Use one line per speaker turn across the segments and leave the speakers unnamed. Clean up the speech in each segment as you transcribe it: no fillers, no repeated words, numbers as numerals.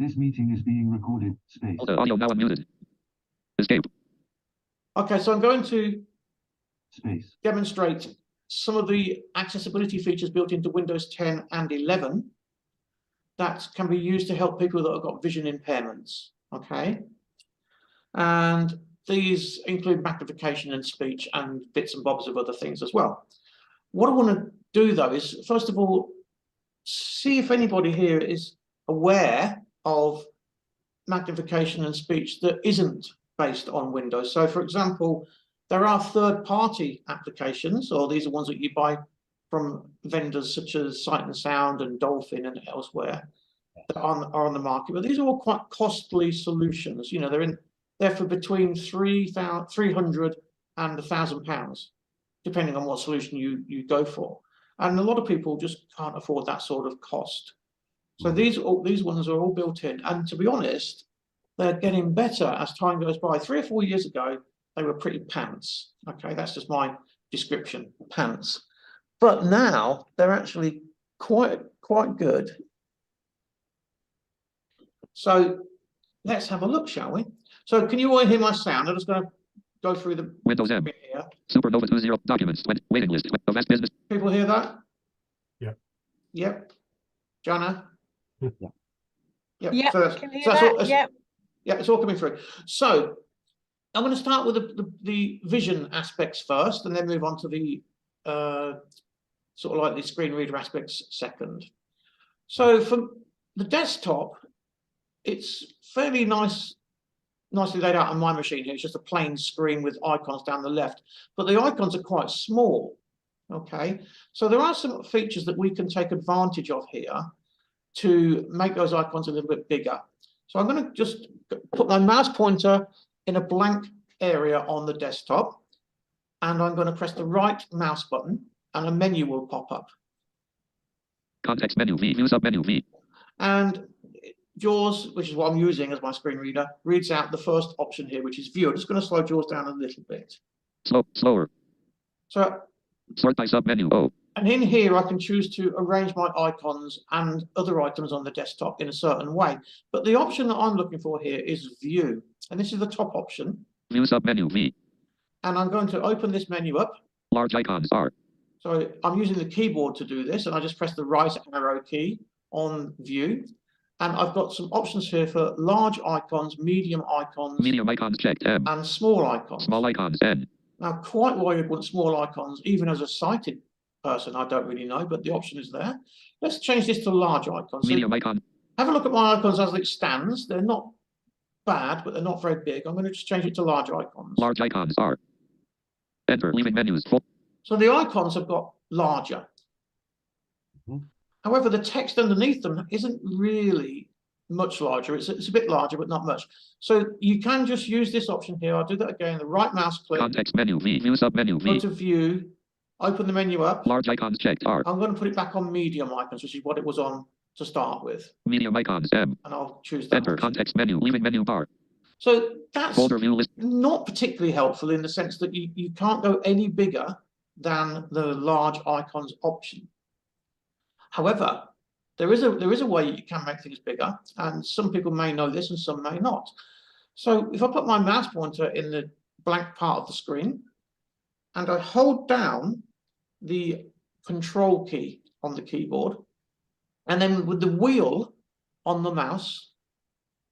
This meeting is being recorded. Space.
Audio now unmuted. Escape.
Okay, so I'm going to
Space.
demonstrate some of the accessibility features built into Windows 10 and 11 that can be used to help people that have got vision impairments. Okay, and these include magnification and speech and bits and bobs of other things as well. What I want to do though is, first of all, see if anybody here is aware of magnification and speech that isn't based on Windows. So for example, there are third-party applications, or these are ones that you buy from vendors such as Sight and Sound and Dolphin and elsewhere that are on the market, but these are all quite costly solutions. You know, they're for between $300 and £1,000, depending on what solution you go for. And a lot of people just can't afford that sort of cost. So these ones are all built in, and to be honest, they're getting better as time goes by. 3 or 4 years ago, they were pretty pants. Okay, that's just my description, pants. But now they're actually quite good. So let's have a look, shall we? So can you all hear my sound? I'm just going to go through the
Windows M.
here.
Supernova 20 documents. Waiting list. Event business.
People hear that?
Yeah.
Yep. Jana?
Yeah.
Yep.
Yep.
So that's,
Can you
so
hear
that's
that? Yep.
yeah, it's all coming through. So I'm going to start with the vision aspects first, and then move on to the sort of like the screen reader aspects second. So for the desktop, it's fairly nicely laid out on my machine here. It's just a plain screen with icons down the left, but the icons are quite small. Okay, so there are some features that we can take advantage of here to make those icons a little bit bigger. So I'm going to just put my mouse pointer in a blank area on the desktop, and I'm going to press the right mouse button, and a menu will pop up.
Context menu V. View sub menu V.
And JAWS, which is what I'm using as my screen reader, reads out the first option here, which is view. I'm just going to slow JAWS down a little bit.
Slower.
So,
Sort by sub menu O.
and in here, I can choose to arrange my icons and other items on the desktop in a certain way. But the option that I'm looking for here is view. And this is the top option.
View sub menu V.
And I'm going to open this menu up.
Large icons R.
So I'm using the keyboard to do this, and I just press the right arrow key on view. And I've got some options here for large icons, medium icons,
Medium icons checked M.
and small icons.
Small icons N.
Now, quite why you'd want small icons, even as a sighted person, I don't really know, but the option is there. Let's change this to large icons.
Medium
So
icon.
have a look at my icons as it stands. They're not bad, but they're not very big. I'm going to just change it to large icons.
Large icons R. Enter. Leaving menus full.
So the icons have got larger. However, the text underneath them isn't really much larger. It's a bit larger, but not much. So you can just use this option here. I'll do that again. The right mouse click.
Context menu V. View sub menu
Go
V.
to view. Open the menu up.
Large icons checked R.
I'm going to put it back on medium icons, which is what it was on to start with.
Medium icons M.
And I'll choose that.
Enter.
option.
Context menu. Leaving menu bar.
So that's
Folder view list.
not particularly helpful in the sense that you can't go any bigger than the large icons option. However, there is a way you can make things bigger, and some people may know this and some may not. So if I put my mouse pointer in the blank part of the screen and I hold down the control key on the keyboard, and then with the wheel on the mouse,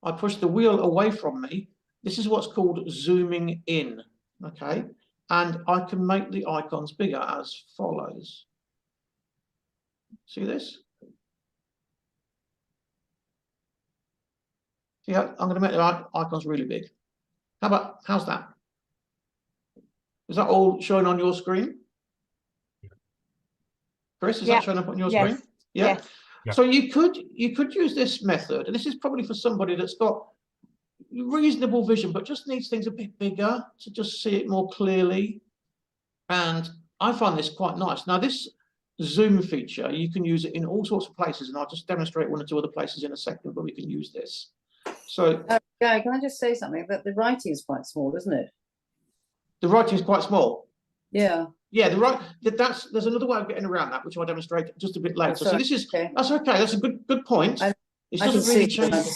I push the wheel away from me. This is what's called zooming in, okay? And I can make the icons bigger as follows. See this? Yeah, I'm going to make the icons really big. How's that? Is that all showing on your screen? Chris, is that showing up on your screen? Yeah.
Yes.
Yeah.
So you could use this method, and this is probably for somebody that's got reasonable vision, but just needs things a bit bigger to just see it more clearly. And I find this quite nice. Now, this zoom feature, you can use it in all sorts of places, and I'll just demonstrate 1 or 2 other places in a second where we can use this. So,
Yeah, can I just say something? That the writing is quite small, isn't it?
the writing is quite small.
Yeah.
Yeah, there's another way of getting around that, which I'll demonstrate just a bit later. So
sorry.
this is
Okay.
that's okay. That's a good point. It
I can
doesn't really
see
change.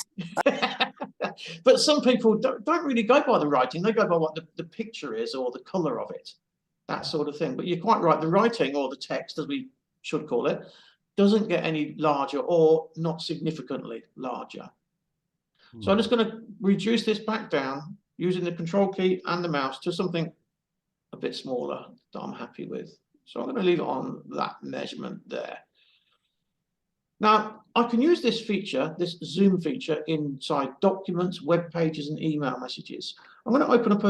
But some people don't really go by the writing. They go by what the picture is or the color of it, that sort of thing. But you're quite right. The writing, or the text, as we should call it, doesn't get any larger or not significantly larger. So I'm just going to reduce this back down using the control key and the mouse to something a bit smaller that I'm happy with. So I'm going to leave it on that measurement there. Now, I can use this feature, this zoom feature, inside documents, web pages, and email messages. I'm going to open up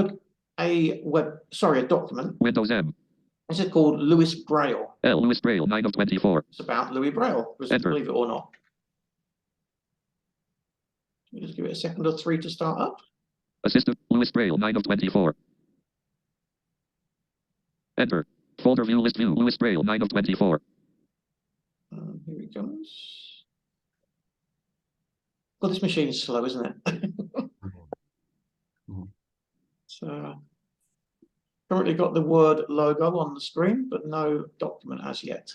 a document.
Windows M.
This is called Lewis Braille.
L. Lewis Braille, 9 of 24.
It's about Louis Braille, believe it or not. Just give it a second or three to start up.
Assistant, Lewis Braille, 9 of 24. Enter. Folder view, list view, Lewis Braille, 9 of 24.
Here it comes. Well, this machine is slow, isn't it? So, currently got the Word logo on the screen, but no document as yet.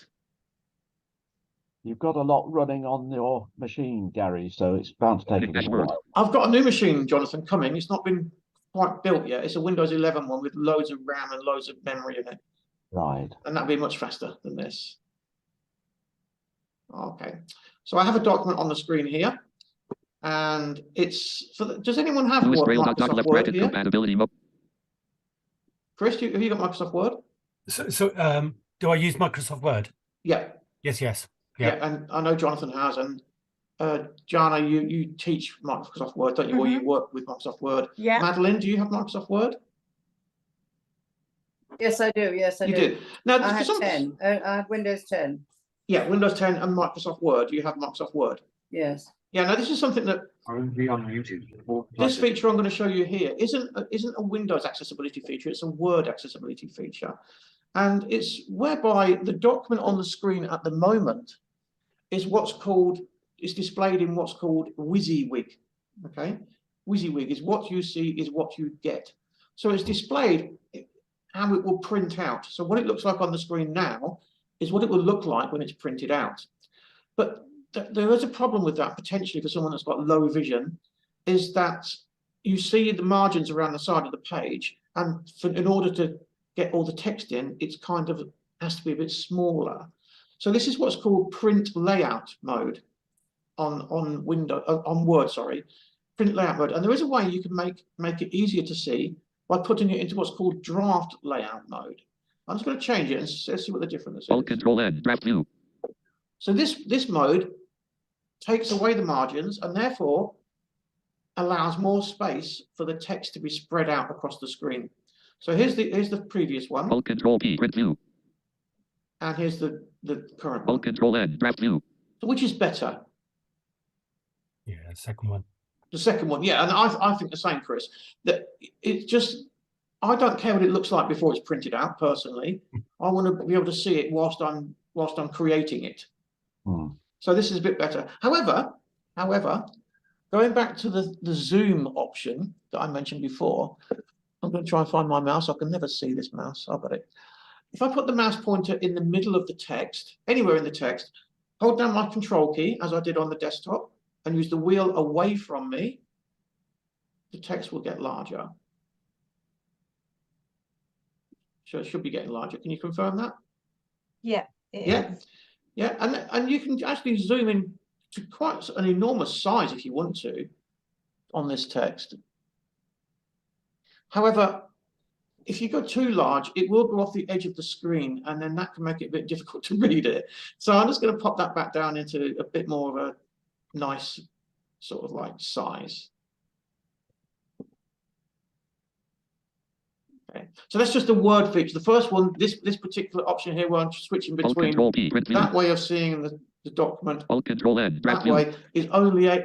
You've got a lot running on your machine, Gary, so it's bound to take a little while.
I've got a new machine, Jonathan, coming. It's not been quite built yet. It's a Windows 11 one with loads of RAM and loads of memory in it.
Right.
And that'll be much faster than this. Okay. So I have a document on the screen here. And it's for does anyone have
Lewis Braille,
Microsoft
left
Word
bracket
here?
compatibility mode.
Chris, have you got Microsoft Word?
So do I use Microsoft Word?
Yeah.
Yes.
Yeah, and I know Jonathan has, and Jana, you teach Microsoft Word, don't you? Or you work with Microsoft Word.
Yeah.
Madeline, do you have Microsoft Word?
Yes, I do. Yes, I
You
do.
do. Now,
I have 10. I have Windows 10.
Yeah, Windows 10 and Microsoft Word. Do you have Microsoft Word?
Yes.
Yeah. Now, this is something that
Only on YouTube.
this feature I'm going to show you here isn't a Windows accessibility feature. It's a Word accessibility feature, and it's whereby the document on the screen at the moment is displayed in what's called WYSIWYG. Okay, WYSIWYG is what you see is what you get. So it's displayed how it will print out. So what it looks like on the screen now is what it will look like when it's printed out. But there is a problem with that potentially for someone that's got low vision, is that you see the margins around the side of the page, and in order to get all the text in, it's kind of has to be a bit smaller. So this is what's called print layout mode on Word, sorry, print layout mode. And there is a way you can make it easier to see by putting it into what's called draft layout mode. I'm just going to change it and see what the difference is.
Alt Control N, draft view.
So this mode takes away the margins and therefore allows more space for the text to be spread out across the screen. So here's the previous one.
Alt Control P, print view.
And here's the current one.
Alt Control N, draft view.
So which is better?
Yeah, the second one.
The second one, yeah, and I think the same, Chris. That it's just, I don't care what it looks like before it's printed out. Personally, I want to be able to see it whilst I'm creating it. So this is a bit better. However, going back to the zoom option that I mentioned before, I'm going to try and find my mouse. I can never see this mouse. I've got it. If I put the mouse pointer in the middle of the text, anywhere in the text, hold down my control key as I did on the desktop, and use the wheel away from me, the text will get larger. So it should be getting larger. Can you confirm that?
Yeah.
Yeah. Yeah, and you can actually zoom in to quite an enormous size if you want to on this text. However, if you go too large, it will go off the edge of the screen, and then that can make it a bit difficult to read it. So I'm just going to pop that back down into a bit more of a nice sort of like size. Okay, so that's just the Word feature. The first one, this particular option here, where I'm switching between that way of seeing the document,
Alt Control N, draft
that
view.
way is only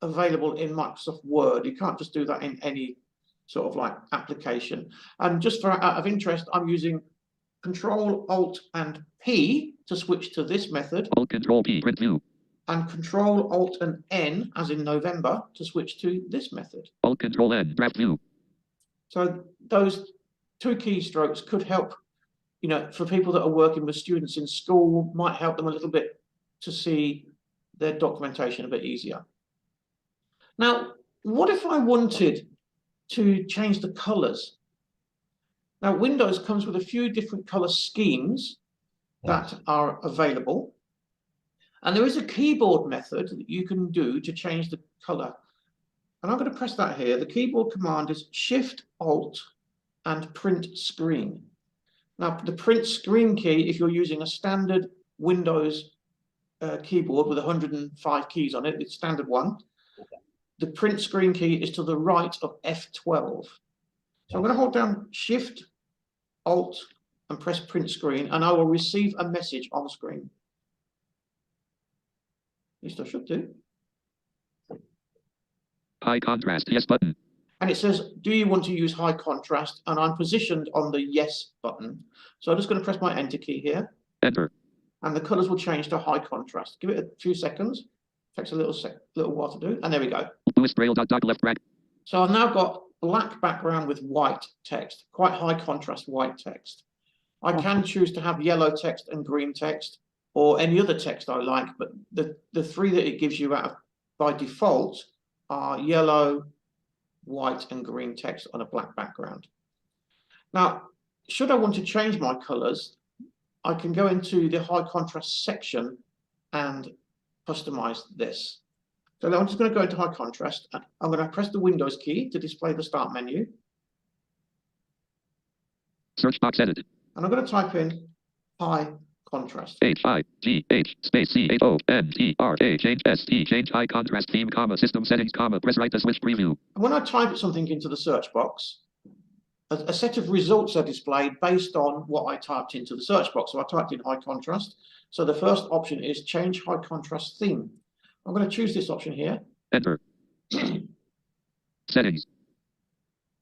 available in Microsoft Word. You can't just do that in any sort of like application. And just for out of interest, I'm using Control Alt and P to switch to this method.
Alt Control P, print view.
And Control Alt and N, as in November, to switch to this method.
Alt Control N, draft view.
So those two keystrokes could help, you know, for people that are working with students in school, might help them a little bit to see their documentation a bit easier. Now, what if I wanted to change the colors? Now, Windows comes with a few different color schemes that are available. And there is a keyboard method that you can do to change the color. And I'm going to press that here. The keyboard command is Shift, Alt, and Print Screen. Now, the Print Screen key, if you're using a standard Windows keyboard with 105 keys on it, it's standard one. The Print Screen key is to the right of F12. So I'm going to hold down Shift, Alt, and press Print Screen, and I will receive a message on screen. At least I should do.
High contrast, yes button.
And it says, do you want to use high contrast? And I'm positioned on the yes button. So I'm just going to press my enter key here.
Enter.
And the colors will change to high contrast. Give it a few seconds. Takes a little while to do. And there we go.
Lewis Braille dot left bracket.
So I've now got black background with white text, quite high contrast white text. I can choose to have yellow text and green text, or any other text I like, but the three that it gives you by default are yellow, white, and green text on a black background. Now, should I want to change my colors, I can go into the high contrast section and customize this. So I'm just going to go into high contrast. And I'm going to press the Windows key to display the start menu.
Search box edit.
And I'm going to type in high contrast.
H-I-G-H space C-H-O-N-T-R-A change S-T change high contrast theme comma system settings comma press right to switch preview.
And when I type something into the search box, a set of results are displayed based on what I typed into the search box. So I typed in high contrast. So the first option is change high contrast theme. I'm going to choose this option here.
Enter. Settings.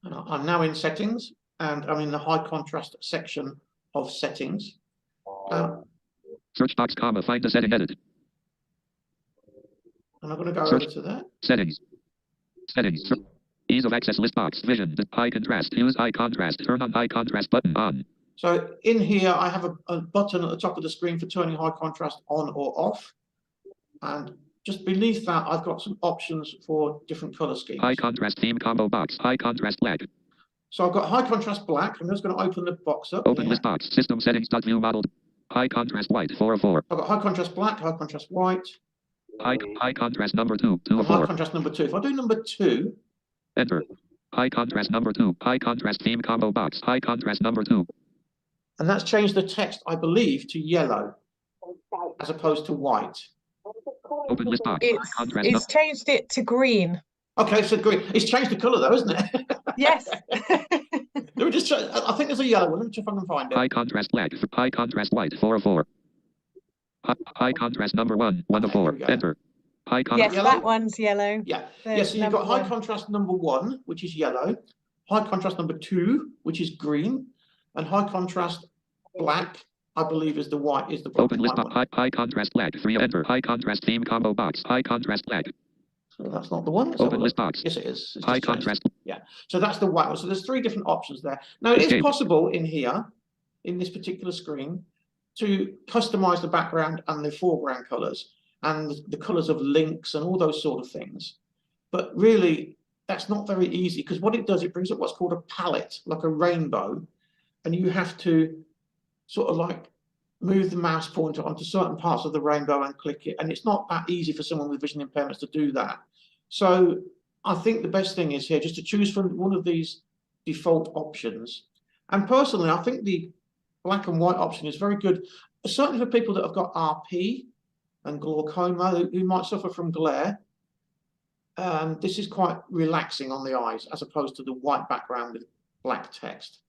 And I'm now in settings, and I'm in the high contrast section of settings.
Search box comma find the setting edit.
And I'm going to go
Search.
over to there.
Settings. Settings. Ease of access list box vision high contrast use high contrast turn on high contrast button on.
So in here I have a button at the top of the screen for turning high contrast on or off, and just beneath that I've got some options for different color schemes.
High contrast theme combo box high contrast black.
So I've got high contrast black. I'm just going to open the box up.
Open
here.
list box system settings view model. High contrast white 4 of 4.
I've got high contrast black, high contrast white.
High contrast number 2 2 of
High
4.
contrast number 2. If I do number 2.
Enter. High contrast number 2. High contrast theme combo box. High contrast number 2.
And that's changed the text, I believe, to yellow as opposed to white.
Open list box.
It's changed it to green.
Okay, so green. It's changed the colour though, isn't it?
Yes.
Let me just check. I think there's a yellow one. Let me see if I can find it.
High contrast black. High contrast white 4 of 4. High contrast number 1 1 of 4. Enter. High contrast.
Yes,
Yellow?
that one's yellow.
Yeah.
The
Yes, so you've got
number
high
one.
contrast number 1, which is yellow. High contrast number 2, which is green. And high contrast black, I believe, is the white. Is the black.
Open list box. High contrast black 3. Enter. High contrast theme combo box. High contrast black.
So that's not the one. Let's have a
Open
look.
list box.
Yes, it is. It's
High
just changed.
contrast.
Yeah. So that's the white one. So there's 3 different options there. Now it is
Escape.
possible in here, in this particular screen, to customize the background and the foreground colors and the colors of links and all those sort of things. But really, that's not very easy, because what it does, it brings up what's called a palette, like a rainbow, and you have to sort of like move the mouse pointer onto certain parts of the rainbow and click it. And it's not that easy for someone with vision impairments to do that. So I think the best thing is here just to choose from one of these default options. And personally, I think the black and white option is very good, certainly for people that have got RP and glaucoma, who might suffer from glare. This is quite relaxing on the eyes as opposed to the white background with black text.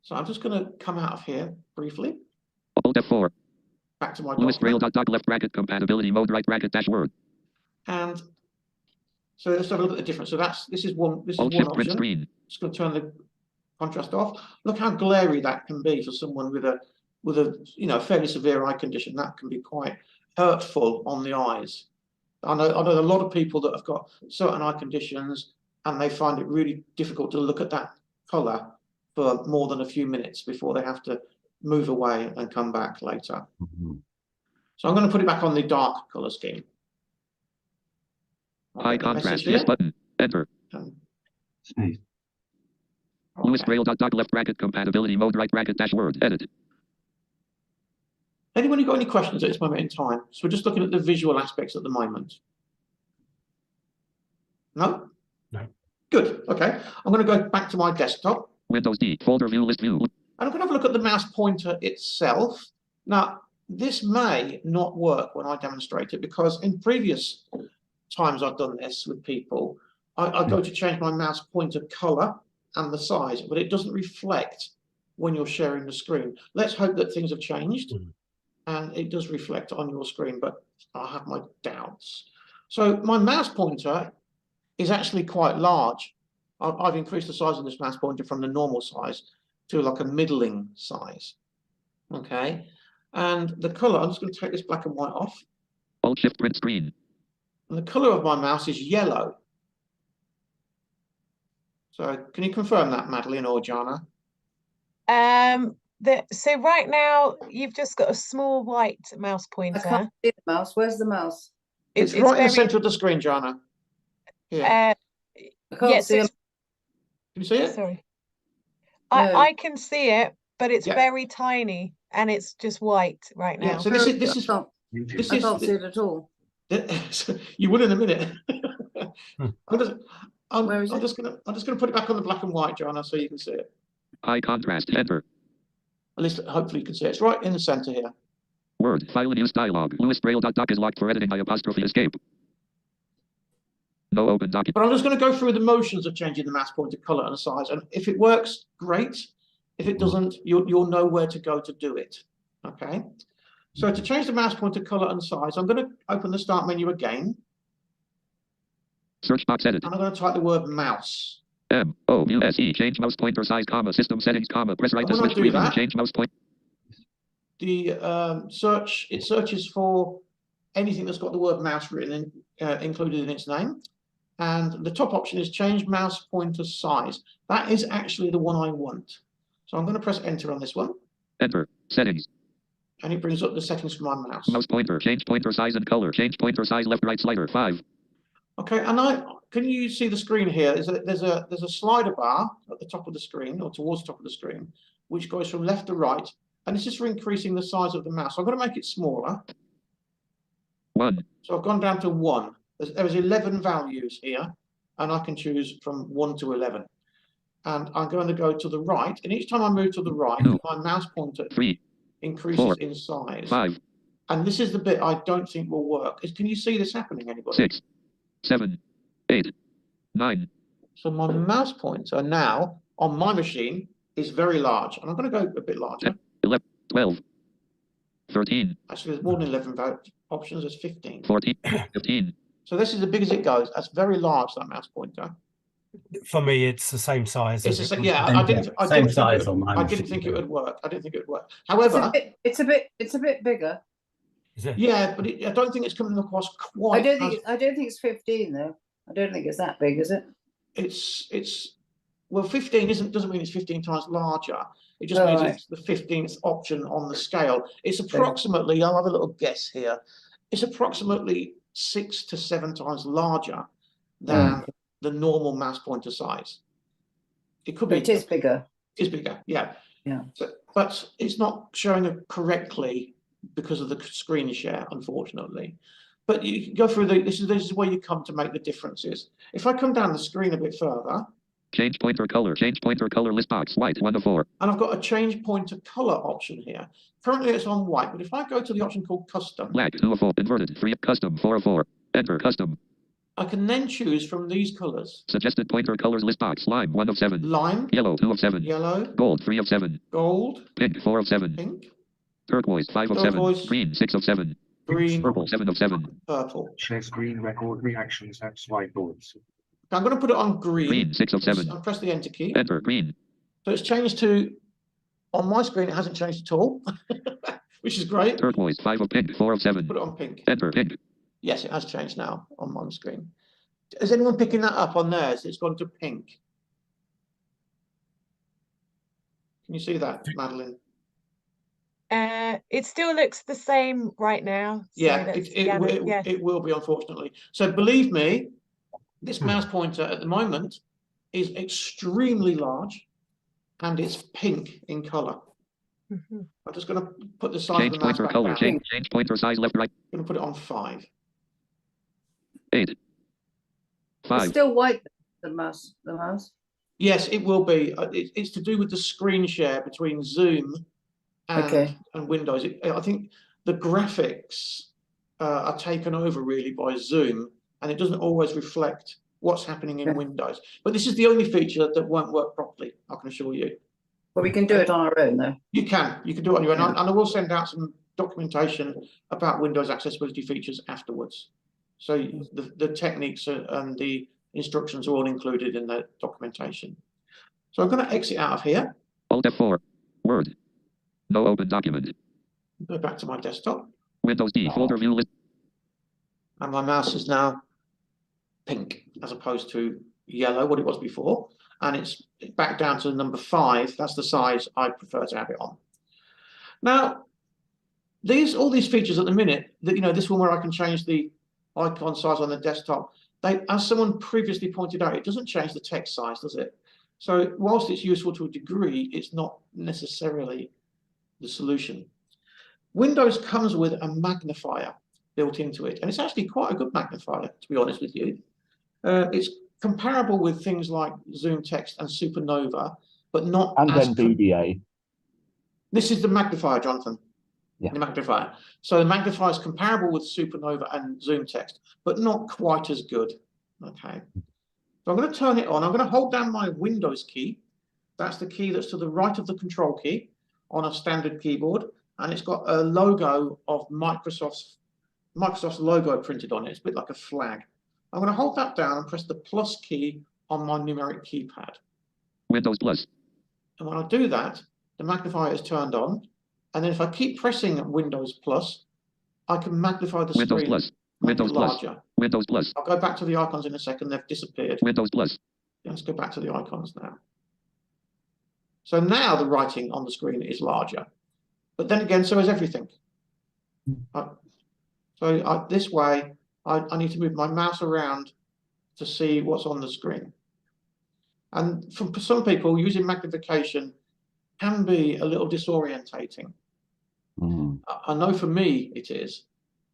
So I'm just going to come out of here briefly.
Alt F4.
Back to my
Lewis Braille
document.
left bracket compatibility mode right bracket dash word.
And so let's have a look at the difference. So this is one
Alt shift print
option.
screen.
Just going to turn the contrast off. Look how glary that can be for someone with a fairly severe eye condition. That can be quite hurtful on the eyes. I know a lot of people that have got certain eye conditions and they find it really difficult to look at that color for more than a few minutes before they have to move away and come back later. So I'm going to put it back on the dark color scheme. I'll
High
get the message
contrast.
here.
Yes button. Enter.
Space.
Lewis
Okay.
Braille dot left bracket compatibility mode right bracket dash word edit.
Anybody got any questions at this moment in time? So we're just looking at the visual aspects at the moment. No?
No.
Good. Okay. I'm going to go back to my desktop.
Windows D folder view list view.
And I'm going to have a look at the mouse pointer itself. Now, this may not work when I demonstrate it because in previous times I've done this with people, I go to change my mouse pointer color and the size, but it doesn't reflect when you're sharing the screen. Let's hope that things have changed and it does reflect on your screen, but I have my doubts. So my mouse pointer is actually quite large. I've increased the size of this mouse pointer from the normal size to like a middling size. Okay. And the color, I'm just going to take this black and white off.
Alt shift print screen.
And the color of my mouse is yellow. So can you confirm that, Madeline or Jana?
So right now you've just got a small white mouse
I
pointer.
can't see the mouse. Where's the mouse?
It's right in the center of the screen, Jana. Here.
I can't
Yes,
see it.
Can you see it?
sorry.
No.
I can see it, but it's
Yeah.
very tiny and it's just white right
Yeah.
now.
So this is
I can't see it at all.
you will in a minute.
Where is
I'm
it?
just gonna put it back on the black and white, Jana, so you can see it.
High contrast. Enter.
At least hopefully you can see it. It's right in the center here.
Word file and use dialog. Lewis Braille doc is locked for editing by apostrophe escape. No open document.
But I'm just going to go through the motions of changing the mouse pointer color and size, and if it works, great. If it doesn't, you'll know where to go to do it. Okay. So to change the mouse pointer color and size, I'm going to open the start menu again.
Search box edit.
And I'm going to type the word mouse.
MOUSE. Change mouse pointer size, comma, system settings, comma, press right
And
to
when I
switch
do
preview.
that-
Change mouse point.
The it searches for anything that's got the word mouse written in, included in its name. And the top option is change mouse pointer size. That is actually the one I want. So I'm going to press enter on this one.
Enter. Settings.
And it brings up the settings for my mouse.
Mouse pointer. Change pointer size and color. Change pointer size left right slider 5.
Okay, and can you see the screen here? There's a slider bar at the top of the screen, or towards the top of the screen, which goes from left to right, and this is for increasing the size of the mouse. So I'm going to make it smaller.
1.
So I've gone down to 1. There's 11 values here, and I can choose from 1 to 11. And I'm going to go to the right, and each time I move to the right,
2,
my mouse pointer
3,
increases
4,
in size.
5,
And this is the bit I don't think will work. Can you see this happening, anybody?
6, 7, 8, 9.
So my mouse pointer now on my machine is very large, and I'm going to go a bit larger.
11, 12, 13.
Actually, there's more than 11 options. There's 15.
14, 15.
So this is as big as it goes. That's very large, that mouse pointer.
For me, it's the same size.
It's
as
just,
it
yeah,
was.
I didn't
Same
think
size
it
on
would,
mine.
I didn't think it would work. I didn't think it would work.
It's
However,
a bit bigger.
Is it?
yeah, but I don't think it's coming across quite.
I don't think it's 15 though. I don't think it's that big, is it?
It's well, 15 doesn't mean it's 15 times larger. It just means it's the 15th option on the scale. It's approximately, I'll have a little guess here. It's approximately 6 to 7 times larger than the normal mouse pointer size. It could be.
But it is bigger.
Is bigger, yeah.
Yeah.
So, but it's not showing it correctly because of the screen share, unfortunately. But you can go through this is where you come to make the differences. If I come down the screen a bit further.
Change pointer color list box, white, 1 of 4.
And I've got a change pointer color option here. Currently it's on white, but if I go to the option called custom.
Black, 2 of 4, inverted, 3, custom, 4 of 4. Enter, custom.
I can then choose from these colors.
Suggested pointer colors list box, lime, 1 of 7.
Lime.
Yellow, 2 of 7.
Yellow.
Gold, 3 of 7.
Gold.
Pink, 4 of 7.
Pink.
Turquoise, 5 of
Turquoise.
7. Green, 6 of 7.
Green.
Purple, 7 of 7.
Purple.
Share screen record reactions at whiteboards.
I'm going to put it on green.
Green, 6 of 7.
I'll press the enter key.
Enter, green.
So it's changed to, on my screen, it hasn't changed at all, which is great.
Turquoise, 5 of pink, 4 of 7.
Put it on pink.
Enter, pink.
Yes, it has changed now on my screen. Is anyone picking that up on theirs? It's gone to pink. Can you see that, Madeline?
It still looks the same right now. So
Yeah,
that's,
it
yes.
will be, unfortunately. So believe me, this mouse pointer at the moment is extremely large and it's pink in color.
Mhm.
I'm just going to put the size
Change
of the mouse
pointer
back
color.
down.
Change pointer size left, right.
I'm going to put it on 5.
8.
It's
5.
still white, the mouse.
Yes, it will be. It's to do with the screen share between Zoom and,
Okay.
and Windows. I think the graphics are taken over really by Zoom, and it doesn't always reflect what's happening in
Okay.
Windows. But this is the only feature that won't work properly, I can assure you.
But we can do it on our own, though.
You can do it on your own,
Yeah.
and I will send out some documentation about Windows accessibility features afterwards. So the techniques and the instructions are all included in the documentation. So I'm going to exit out of here.
Alt F4. Word. No open document.
Go back to my desktop,
Windows D folder view list.
and my mouse is now pink as opposed to yellow, what it was before, and it's back down to number 5. That's the size I prefer to have it on. Now, all these features at the minute, that this one where I can change the icon size on the desktop, as someone previously pointed out, it doesn't change the text size, does it? So whilst it's useful to a degree, it's not necessarily the solution. Windows comes with a magnifier built into it, and it's actually quite a good magnifier, to be honest with you. It's comparable with things like Zoom Text and Supernova, but not
And
as
NVDA.
This is the magnifier, Jonathan.
Yeah.
The magnifier. So the magnifier is comparable with Supernova and Zoom Text, but not quite as good. Okay. So I'm going to turn it on. I'm going to hold down my Windows key. That's the key that's to the right of the control key on a standard keyboard, and it's got a logo of Microsoft's logo printed on it. It's a bit like a flag. I'm going to hold that down and press the plus key on my numeric keypad.
Windows plus.
And when I do that, the magnifier is turned on. And then if I keep pressing Windows plus, I can magnify the
Windows
screen,
plus.
make
Windows
it
plus.
larger.
Windows plus.
I'll go back to the icons in a second. They've disappeared.
Windows plus.
Let's go back to the icons now. So now the writing on the screen is larger. But then again, so is everything. This way, I need to move my mouse around to see what's on the screen. And for some people, using magnification can be a little disorientating. I know for me it is.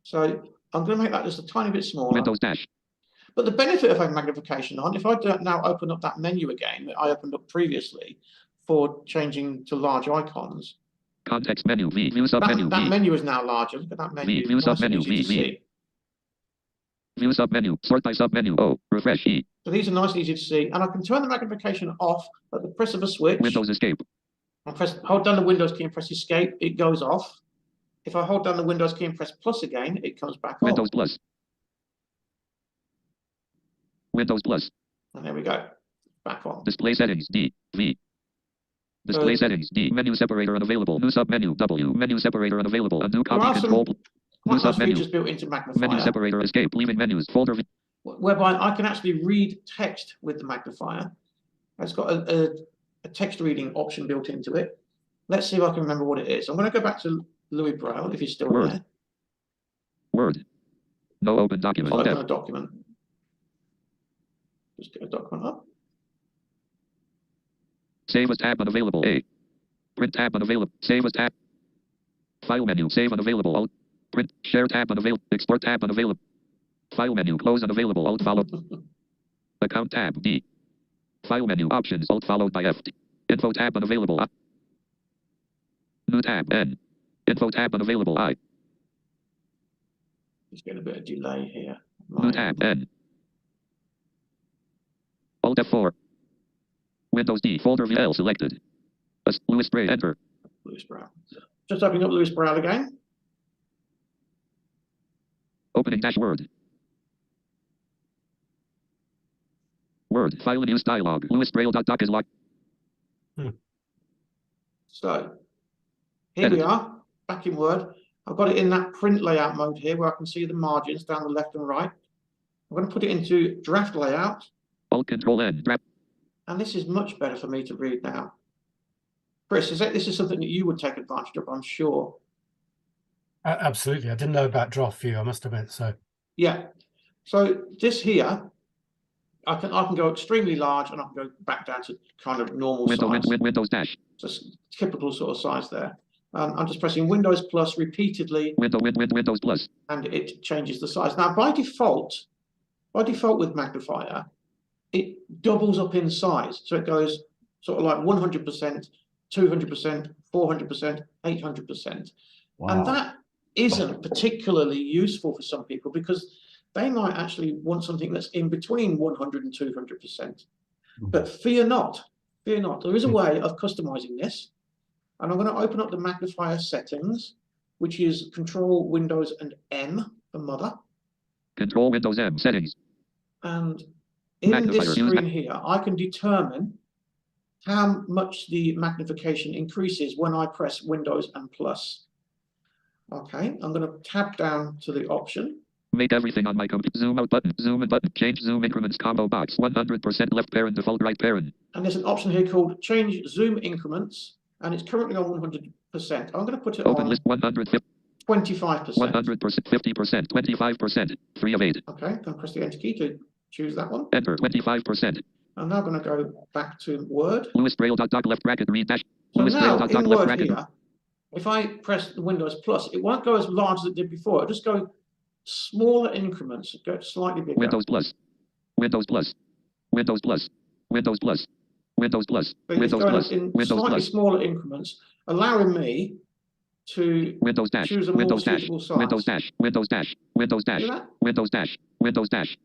So I'm going to make that just a tiny bit smaller.
Windows dash.
But the benefit of having magnification on, if I don't now open up that menu again that I opened up previously for changing to large icons.
Context menu V. View sub menu
That
V.
menu is now larger. Look at that menu.
View sub
Nice and
menu
easy to
V.
see.
View sub menu. Sort by sub menu O. Refresh E.
So these are nice and easy to see. And I can turn the magnification off at the press of a switch.
Windows escape.
Hold down the Windows key and press escape, it goes off. If I hold down the Windows key and press plus again, it comes back on.
Windows plus. Windows plus.
And there we go. Back on.
Display settings D. V. Display settings D. Menu separator unavailable. New submenu W. Menu separator unavailable. A new
There are
copy control.
some
New
quite nice
submenu.
features built into
Menu
magnifier,
separator escape. Leaving menus. Folder.
whereby I can actually read text with the magnifier. It's got a text reading option built into it. Let's see if I can remember what it is. I'm going to go back to Louis Braille, if he's still
Word.
there.
Word. No open document.
Let's
Alt
open
F.
a document. Just get a document up.
Save as tab unavailable. A. Print tab unavailable. Save as tab. File menu. Save unavailable. Alt. Print. Share tab unavailable. Export tab unavailable. File menu. Close unavailable. Alt follow. Account tab D. File menu. Options. Alt followed by F. Info tab unavailable. New tab N. Info tab unavailable I.
Just get a bit of delay here.
New tab N. Alt F4. Windows D folder VL selected. Louis Braille enter.
Louis Braille. Just opening up Louis Braille again.
Opening dash Word. Word file in use dialog. Louis Braille.doc is locked.
So here we are, back in Word. I've got it in that print layout mode here where I can see the margins down the left and right. I'm going to put it into draft layout.
Alt Control N. Draft.
And this is much better for me to read now. Chris, this is something that you would take advantage of, I'm sure.
Absolutely. I didn't know about draft view, I must admit. So
Yeah. So this here, I can go extremely large and I can go back down to kind of normal size.
Windows dash.
Just typical sort of size there. I'm just pressing Windows plus repeatedly.
Windows plus.
And it changes the size. Now, by default with magnifier, it doubles up in size. So it goes sort of like 100%, 200%, 400%, 800%.
Wow.
And that isn't particularly useful for some people because they might actually want something that's in between 100 and 200%. But fear not, there is a way of customizing this. And I'm going to open up the magnifier settings, which is Control Windows and M for mother.
Control Windows M settings.
And in
Magnifier,
this screen here, I can determine how much the magnification increases when I press Windows and plus. Okay, I'm going to tab down to the option.
Make everything on my computer. Zoom out button. Zoom in button. Change zoom increments combo box. 100% left parent default right parent.
And there's an option here called change zoom increments. And it's currently on 100%. I'm going to put it
Open
on
list 150.
25%.
100%, 50%, 25%, 3 of 8.
Okay, I'm going to press the enter key to choose that one.
Enter 25%.
I'm now going to go back to Word.
Lewis Braille dot left bracket read dash.
So
Lewis Braille
now
dot
in
left
Word
bracket.
here, if I press the Windows plus, it won't go as large as it did before. It'll just go smaller increments, go slightly bigger.
Windows plus. Windows plus. Windows plus. Windows plus. Windows plus.
But it's
Windows
going
plus.
in
Windows
slightly
plus.
smaller increments, allowing me to
Windows dash.
choose a more
Windows dash.
suitable size.
Windows dash. Windows dash. Windows dash.
See that?
Windows dash. Windows dash.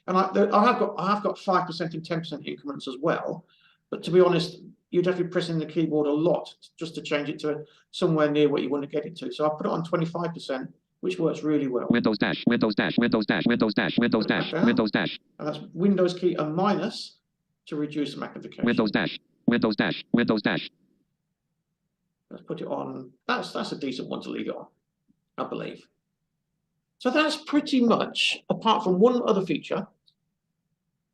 And I have got 5% and 10% increments as well. But to be honest, you'd have to be pressing the keyboard a lot just to change it to somewhere near what you want to get it to. So I put it on 25%, which works really well.
Windows dash. Windows dash. Windows dash. Windows dash. Windows
Put it
dash.
back down.
Windows dash.
And that's Windows key and minus to reduce the magnification.
Windows dash. Windows dash. Windows dash.
Let's put it on. That's a decent one to leave it on, I believe. So that's pretty much, apart from one other feature,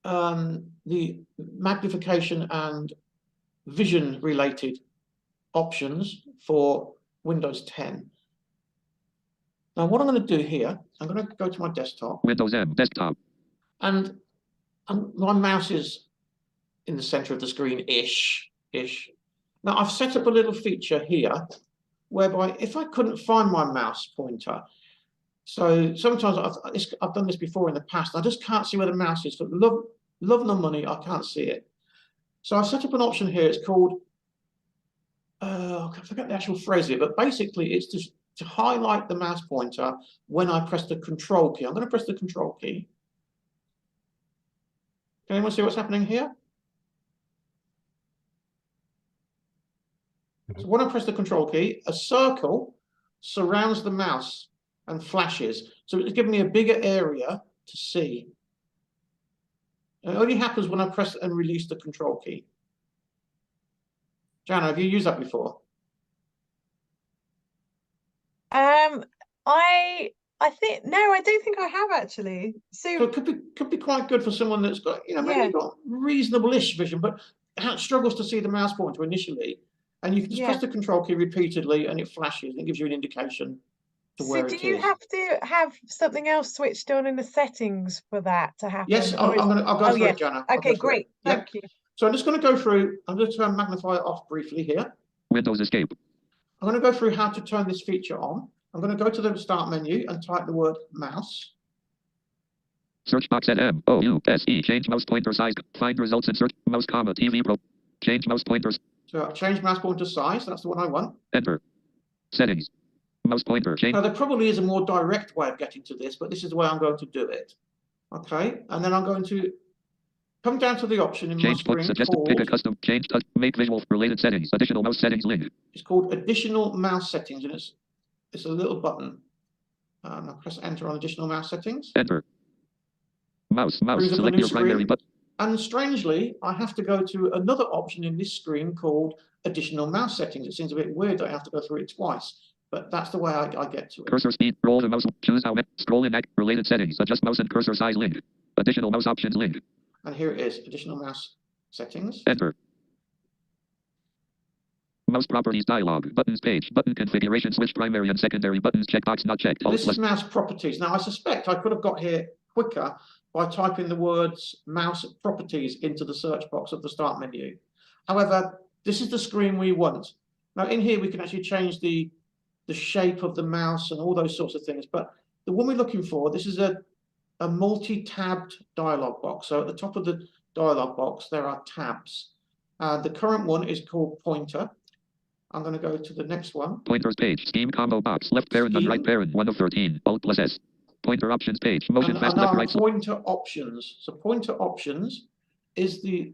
the magnification and vision related options for Windows 10. Now what I'm going to do here, I'm going to go to my desktop.
Windows M desktop.
And my mouse is in the center of the screen ish. Now I've set up a little feature here whereby if I couldn't find my mouse pointer, so sometimes I've done this before in the past, I just can't see where the mouse is. For love nor money, I can't see it. So I've set up an option here. It's called, I forget the actual phrase here, but basically it's just to highlight the mouse pointer when I press the control key. I'm going to press the control key. Can anyone see what's happening here? So when I press the control key, a circle surrounds the mouse and flashes. So it's giving me a bigger area to see. And it only happens when I press and release the control key. Jana, have you used that before?
I think no, I don't think I have actually.
So
So
it could be quite good for someone that's got,
Yeah.
maybe got reasonable-ish vision, but struggles to see the mouse pointer initially. And you can just press the control key repeatedly and it flashes and it gives you an indication to where
do
it
you
is.
have to have something else switched on in the settings for that to happen?
Yes,
Or is-
I'll go
Oh,
through
yeah.
it, Jana. I'll
Okay,
go through
great.
it. Yeah.
Thank you.
So I'm just going to go through, I'm going to turn magnifier off briefly here.
Windows escape.
I'm going to go through how to turn this feature on. I'm going to go to the start menu and type the word mouse.
Search box at MOUSE. Change mouse pointer size. Find results and search mouse comma TV Pro. Change mouse pointers.
So change mouse pointer size, that's the one I want.
Enter. Settings. Mouse pointer change.
Now there probably is a more direct way of getting to this, but this is the way I'm going to do it. Okay, and then I'm going to come down to the option in my
Change point
screen
suggested. Pick a custom. Change touch. Make visual related settings. Additional mouse settings link.
It's called additional mouse settings, and it's a little button. And I'll press enter on additional mouse settings.
Enter. Mouse.
Brings up a
Select
new
your primary
screen.
button.
And strangely, I have to go to another option in this screen called additional mouse settings. It seems a bit weird that I have to go through it twice, but that's the way I get to it.
Cursor speed. Roll the mouse. Choose how. Scroll in. Related settings. Adjust mouse and cursor size link. Additional mouse options link.
And here it is, additional mouse settings.
Enter. mouse properties dialog. Buttons page. Button configuration switch primary and secondary buttons checkbox not checked. Alt
This is
plus.
mouse properties. Now, I suspect I could have got here quicker by typing the words mouse properties into the search box of the start menu. However, this is the screen we want. Now, in here, we can actually change the shape of the mouse and all those sorts of things. But the one we're looking for, this is a multi-tabbed dialog box. So at the top of the dialog box, there are tabs. The current one is called pointer. I'm going to go to the next one.
Pointers page. Scheme combo box. Left parent and right parent. 1 of 13. Alt plus S. Pointer options page. Motion fast
And
left
now
right.
pointer options. So pointer options is the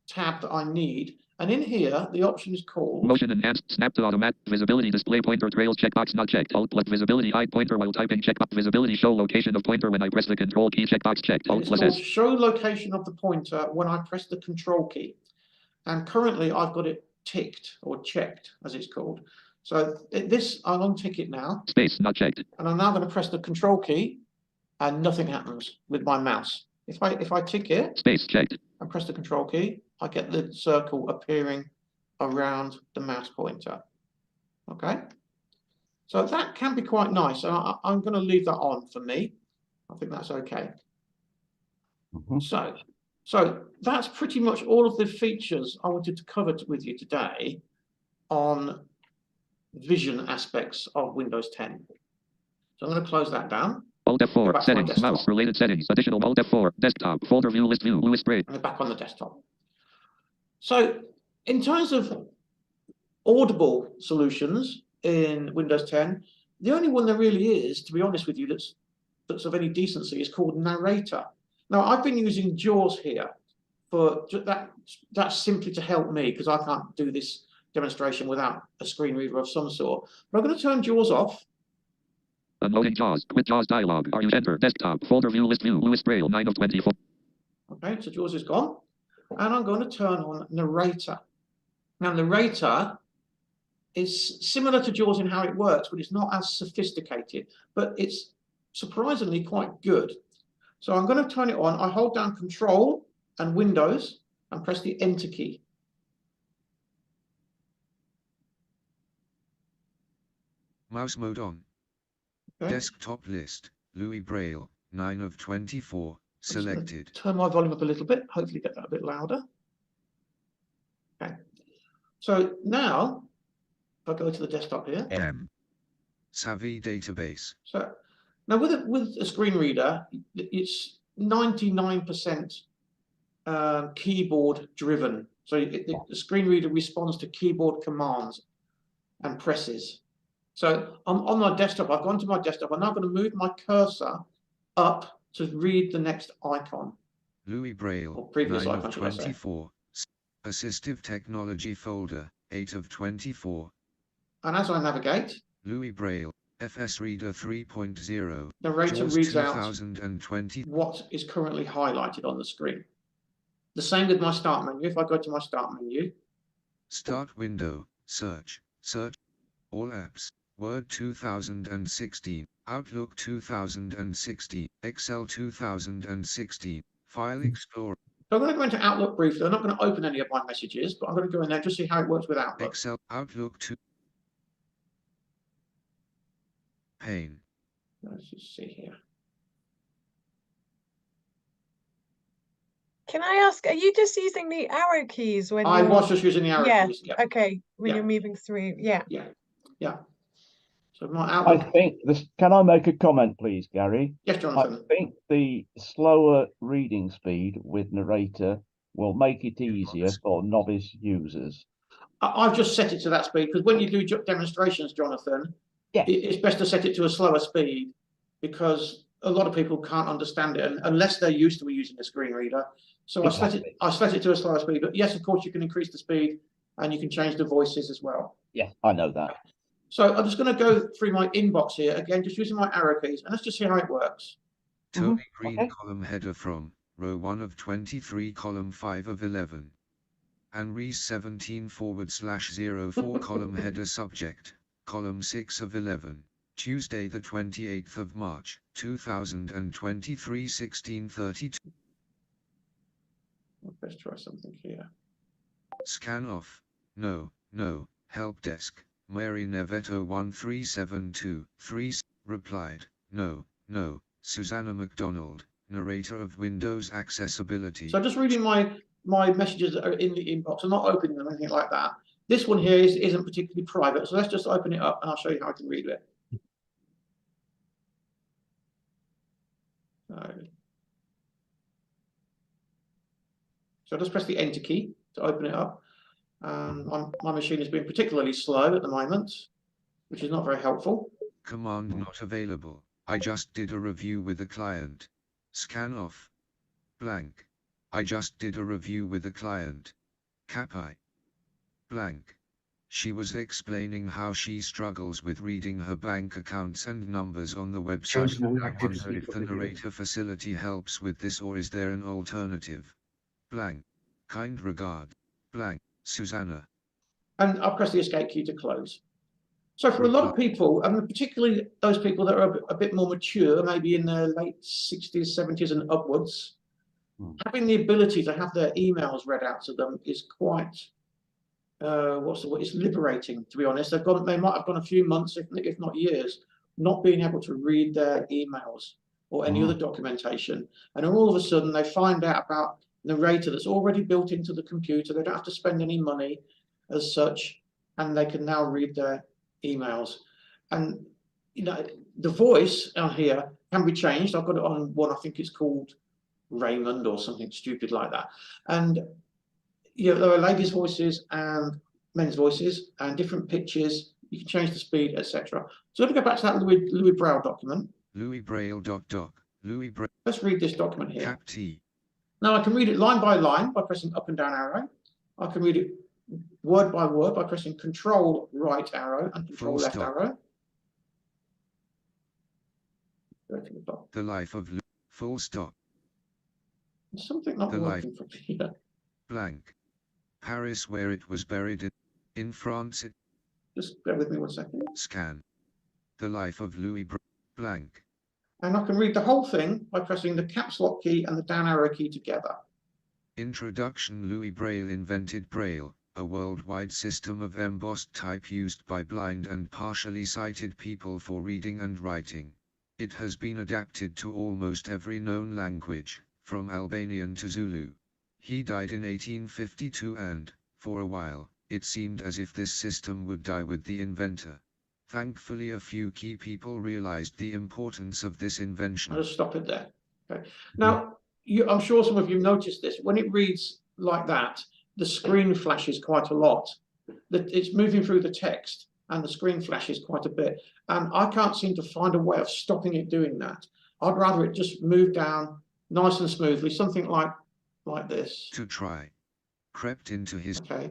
tab that I need. And in here, the option is called
Motion enhanced. Snap to automatic. Visibility display pointer trails checkbox not checked. Alt plus visibility hide pointer while typing checkbox. Visibility show location of pointer when I press the control key checkbox checked. Alt
it's
plus
called
S.
show location of the pointer when I press the control key. And currently I've got it ticked or checked as it's called. So this, I'll untick it now.
Space not checked.
And I'm now going to press the control key and nothing happens with my mouse. If I tick it
Space checked.
and press the control key, I get the circle appearing around the mouse pointer. Okay. So that can be quite nice. And I'm going to leave that on for me. I think that's okay. So that's pretty much all of the features I wanted to cover with you today on vision aspects of Windows 10. So I'm going to close that down.
Alt F4 settings mouse related settings additional Alt F4 desktop folder view list break.
And back on the desktop. So in terms of audible solutions in Windows 10, the only one there really is, to be honest with you, that's of any decency is called Narrator. Now, I've been using JAWS here for that. That's simply to help me because I can't do this demonstration without a screen reader of some sort. But I'm going to turn JAWS off.
Unloading JAWS. Quit JAWS dialog. Are you enter desktop folder view list braille 9 of 24.
Okay, so JAWS is gone. And I'm going to turn on Narrator. Now, Narrator is similar to JAWS in how it works, but it's not as sophisticated. But it's surprisingly quite good. So I'm going to turn it on. I hold down Control and Windows and press the Enter key.
Mouse mode on.
Okay.
Desktop list. Louis Braille. 9 of 24. Selected.
Turn my volume up a little bit. Hopefully get that a bit louder. Okay. So now, if I go to the desktop here.
Savvy database.
So now with a screen reader, it's 99% keyboard driven. So the screen reader responds to keyboard commands and presses. So on my desktop, I've gone to my desktop. I'm now going to move my cursor up to read the next icon.
Louis Braille.
Or previous
9
icon,
of
should I say.
24. Assistive technology folder. 8 of 24.
And as I navigate,
Louis Braille. FS Reader 3.0.
Narrator
JAWS
reads out
2020.
what is currently highlighted on the screen. The same with my start menu. If I go to my start menu,
Start window. Search. Search. All apps. Word 2016. Outlook 2016. Excel 2016. File Explorer.
so I'm going to go into Outlook briefly. I'm not going to open any of my messages, but I'm going to go in there just see how it works with Outlook.
Excel. Outlook 2. Pane.
Let's just see here.
Can I ask, are you just using the arrow keys when
I
you're...
was just using the arrow
Yeah,
keys. Yeah.
okay, when
Yeah.
you're moving through, yeah.
Yeah. So my
I
Outlook.
think this. Can I make a comment, please, Gary?
Yes,
I
Jonathan.
think the slower reading speed with Narrator will make it easier for novice users.
I've just set it to that speed because when you do demonstrations, Jonathan,
Yeah.
it's best to set it to a slower speed because a lot of people can't understand it unless they're used to using a screen reader. So
Exactly.
I set it to a slower speed. But yes, of course, you can increase the speed and you can change the voices as well.
Yeah, I know that.
So I'm just going to go through my inbox here again, just using my arrow keys, and let's just see how it works.
Tony Green
Okay.
column header from row 1 of 23 column 5 of 11. And Reese 17/04 column header subject, column 6 of 11. Tuesday the 28th of March, 2023 16:32.
Let's try something here.
Scan off. No. Help desk, Mary Nevetto 13723, replied, no, no, Susanna MacDonald, narrator of Windows Accessibility.
So just reading my messages that are in the inbox. I'm not opening them or anything like that. This one here isn't particularly private. So let's just open it up and I'll show you how I can read it. So I'll just press the Enter key to open it up. My machine is being particularly slow at the moment, which is not very helpful.
Command not available. I just did a review with a client. Scan off. Blank. I just did a review with a client. Capi. Blank. She was explaining how she struggles with reading her bank accounts and numbers on the website.
Shows no
I
activity
wonder if
for
the
video.
narrator facility helps with this, or is there an alternative? Blank. Kind regard. Blank. Susanna.
And I'll press the Escape key to close. So for a lot of people, and particularly those people that are a bit more mature, maybe in their late 60s, 70s and upwards, having the ability to have their emails read out to them is quite, what's the word? It's liberating, to be honest. They might have gone a few months, if not years, not being able to read their emails or any other documentation. And all of a sudden they find out about Narrator that's already built into the computer. They don't have to spend any money as such, and they can now read their emails. And you know, the voice on here can be changed. I've got it on one, I think it's called Raymond or something stupid like that. And you know, there are ladies' voices and men's voices and different pitches. You can change the speed, etc. So let me go back to that Louis Braille document.
Louis Braille doc. Louis Braille.
Let's read this document here.
Cap T.
Now I can read it line by line by pressing up and down arrow. I can read it word by word by pressing Control right arrow and Control left arrow. Go to the top.
The life of full stop.
There's something not working for me here.
Blank. Paris, where it was buried in France.
Just bear with me 1 second.
Scan. The life of Louis blank.
And I can read the whole thing by pressing the caps lock key and the down arrow key together.
Introduction. Louis Braille invented Braille, a worldwide system of embossed type used by blind and partially sighted people for reading and writing. It has been adapted to almost every known language, from Albanian to Zulu. He died in 1852 and, for a while, it seemed as if this system would die with the inventor. Thankfully, a few key people realized the importance of this invention.
I'll just stop it there. Okay. Now, I'm sure some of you noticed this. When it reads like that, the screen flashes quite a lot. It's moving through the text and the screen flashes quite a bit. And I can't seem to find a way of stopping it doing that. I'd rather it just move down nice and smoothly, something like this.
To try. Crept into his...
Okay.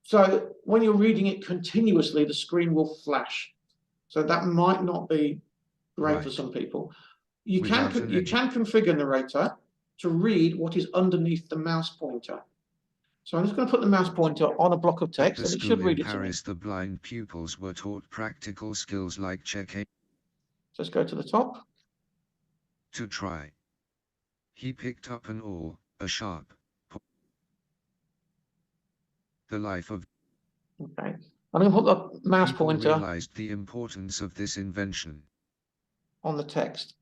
So when you're reading it continuously, the screen will flash. So that might not be great for some people. You can configure Narrator to read what is underneath the mouse pointer. So I'm just going to put the mouse pointer on a block of text, and it should read it to me.
In Paris, the blind pupils were taught practical skills like checking.
Let's go to the top.
To try. He picked up an oar, a sharp. The life of...
Okay. I'm going to put the mouse pointer...
realized the importance of this invention.
On the text.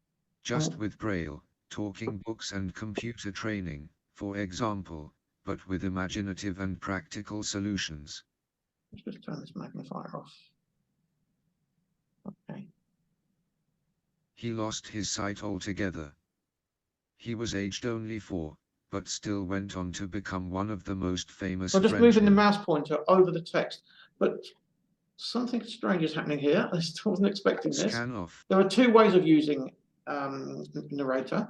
Just with Braille, talking books and computer training, for example, but with imaginative and practical solutions.
Let's just turn this magnifier off. Okay.
He lost his sight altogether. He was aged only 4, but still went on to become one of the most famous.
So just moving the mouse pointer over the text, but something strange is happening here. I still wasn't expecting this.
Scan off.
There are two ways of using Narrator.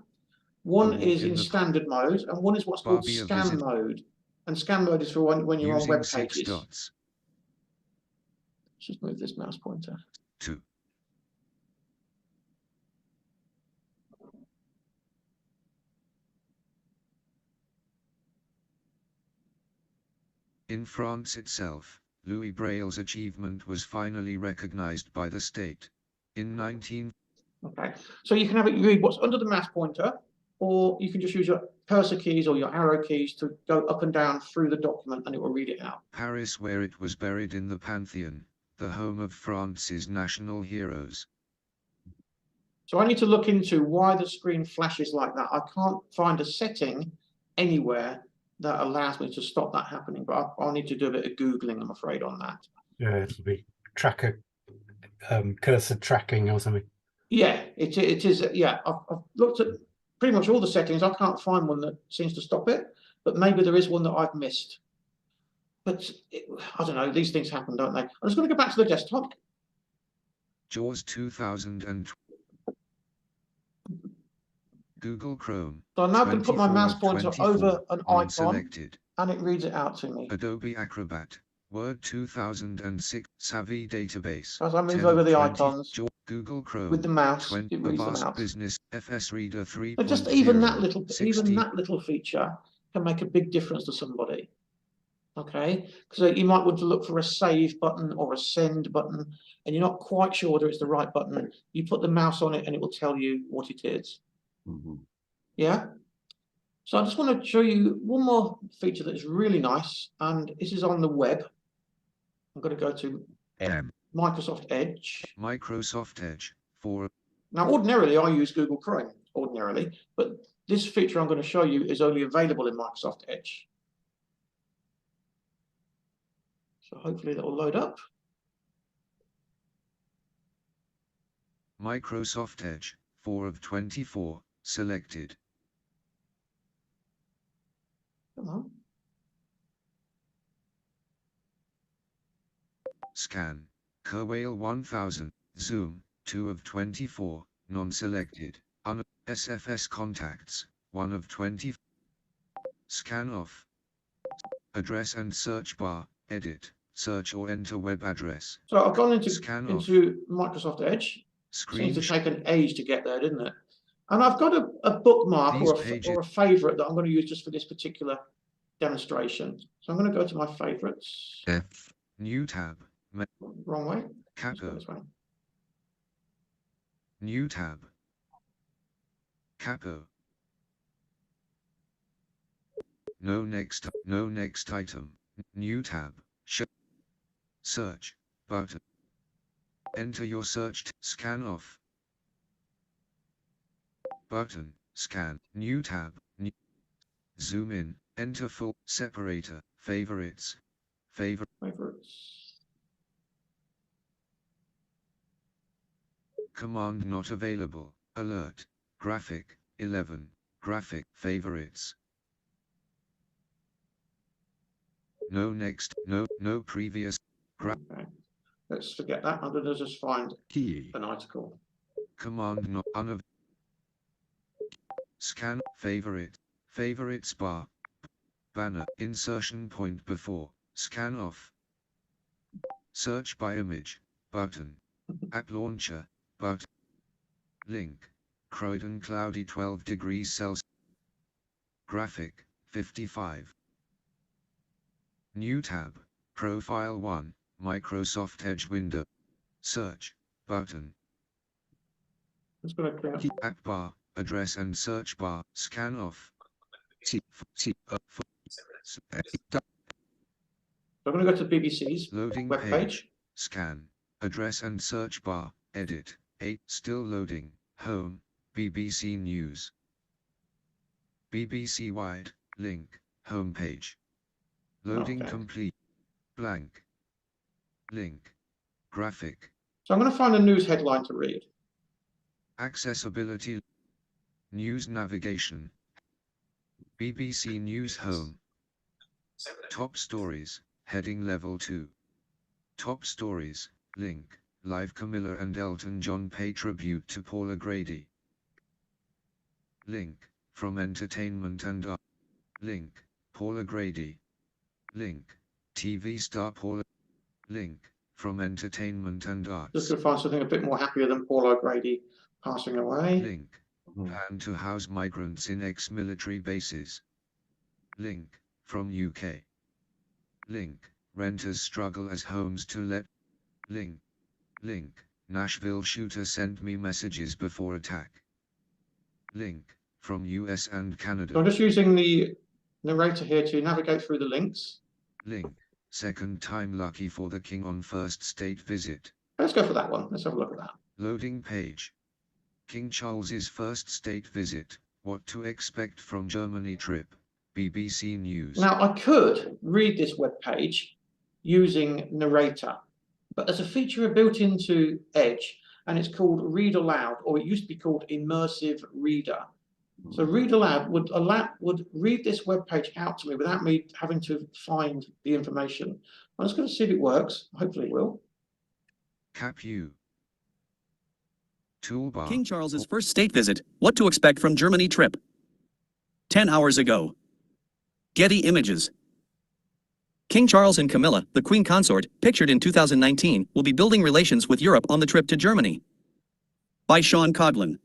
One is in standard mode, and one is what's called scan mode. And scan mode is for when you're on web pages. Let's just move this mouse pointer.
2. In France itself, Louis Braille's achievement was finally recognized by the state. In 19...
Okay, so you can have it read what's under the mouse pointer, or you can just use your cursor keys or your arrow keys to go up and down through the document and it will read it out.
Paris, where it was buried in the Pantheon, the home of France's national heroes.
So I need to look into why the screen flashes like that. I can't find a setting anywhere that allows me to stop that happening, but I'll need to do a bit of Googling, I'm afraid, on that.
Yeah, it'll be tracker, cursor tracking or something.
Yeah, it is. Yeah, I've looked at pretty much all the settings. I can't find one that seems to stop it, but maybe there is one that I've missed. But I don't know, these things happen, don't they? I'm just going to go back to the desktop.
Jaws 2000 Google Chrome.
So I'm now going to put my
24
mouse
of
pointer
24,
over an icon
non-selected.
and it reads it out to me.
Adobe Acrobat, Word 2006, Savvy Database.
As I move
10
over
of
the
20,
icons
Google Chrome.
with the mouse,
20,
it reads them
Avast
out.
Business, FS Reader 3.0.
But just even that little,
60.
feature can make a big difference to somebody. Okay, because you might want to look for a save button or a send button, and you're not quite sure whether it's the right button. You put the mouse on it, and it will tell you what it is. Yeah. So I just want to show you one more feature that is really nice, and this is on the web. I'm going to go to Microsoft Edge.
Microsoft Edge 4.
Now, ordinarily, I use Google Chrome, ordinarily, but this feature I'm going to show you is only available in Microsoft Edge. So hopefully that will load up.
Microsoft Edge 4 of 24, selected.
Come on.
Scan, Kerwale 1000, Zoom 2 of 24, non-selected. SFS contacts 1 of 20. Scan off. Address and search bar, edit, search or enter web address.
So I've gone into
Scan
Microsoft Edge.
Screen
Seems to take an age to get there, didn't it? And I've got a bookmark or a favorite that I'm going to use just for this particular demonstration. So I'm going to go to my favorites.
New tab.
Wrong way.
Capo.
This way.
New tab. Capo. No next item. New tab. Search button. Enter your search. Scan off. Button. Scan. New tab. Zoom in. Enter full. Separator. Favorites.
Favorites.
Command not available. Alert. Graphic. 11. Graphic. Favorites. No next. No previous.
Okay. Let's forget that. I'm going to just find an article.
Command not unavailable. Scan. Favorite. Favorites bar. Banner. Insertion point before. Scan off. Search by image. Button. App launcher. Button. Link. Croydon cloudy 12 degrees Celsius. Graphic. 55. New tab. Profile 1. Microsoft Edge window. Search. Button.
It's going to clear.
App bar. Address and search bar. Scan off.
So I'm going to go to BBC's
Loading
web page.
Scan. Address and search bar. Edit. 8. Still loading. Home. BBC News. BBC Wide. Link. Homepage. Loading complete. Blank. Link. Graphic.
So I'm going to find a news headline to read.
Accessibility. News navigation. BBC News Home. Top stories. Heading level 2. Top stories. Link. Live Camilla and Elton John pay tribute to Paula Grady. Link. From Entertainment and Art. Link. Paula Grady. Link. TV star Paula. Link. From Entertainment and Arts.
Just going to find something a bit more happier than Paula Grady passing away.
Link. Plan to house migrants in ex-military bases. Link. From UK. Link. Renters struggle as homes to let. Link. Link. Nashville shooter sent me messages before attack. Link. from US and Canada.
So I'm just using the narrator here to navigate through the links.
Link. Second time lucky for the king on first state visit.
Let's go for that one. Let's have a look at that.
Loading page. King Charles's first state visit. What to expect from Germany trip. BBC News.
Now, I could read this web page using Narrator, but there's a feature built into Edge, and it's called Read Aloud, or it used to be called Immersive Reader. So Read Aloud would read this web page out to me without me having to find the information. I'm just going to see if it works. Hopefully it will.
Cap U. Toolbar.
King Charles's first state visit. What to expect from Germany trip. 10 hours ago. Getty Images. King Charles and Camilla, the Queen Consort, pictured in 2019, will be building relations with Europe on the trip to Germany. By Sean Coghlan.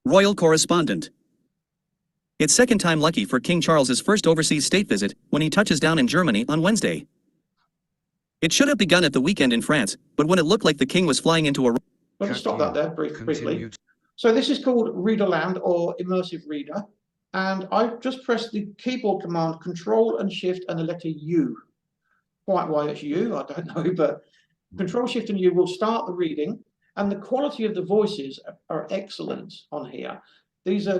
Royal Correspondent. It's second time lucky for King Charles's first overseas state visit when he touches down in Germany on Wednesday. It should have begun at the weekend in France, but when it looked like the king was flying into a...
Let me stop that there briefly.
Continued.
So this is called Read Aloud or Immersive Reader. And I've just pressed the keyboard command Control and Shift and the letter U. Quite why it's U, I don't know, but Control Shift and U will start the reading, and the quality of the voices are excellent on here. These are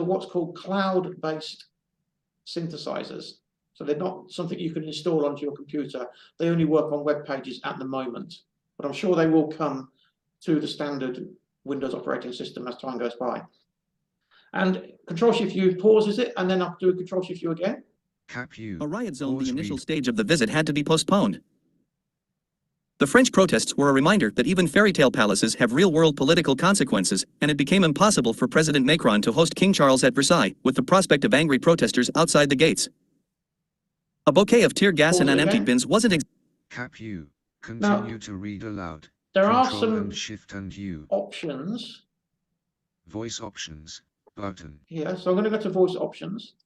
what's called cloud-based synthesizers. So they're not something you can install onto your computer. They only work on web pages at the moment, but I'm sure they will come to the standard Windows operating system as time goes by. And Control-Shift-U pauses it, and then I'll do a Control-Shift-U again.
Cap U.
A riot zone,
Pause
the initial
read.
stage of the visit had to be postponed. The French protests were a reminder that even fairy tale palaces have real-world political consequences, and it became impossible for President Macron to host King Charles at Versailles, with the prospect of angry protesters outside the gates. A bouquet of tear gas and
Pause it
unemptied
again.
bins wasn't
Cap U. Continue to read aloud.
There are
Control
some
and Shift and U.
options
Voice options. Button.
here. So I'm going to go to voice options.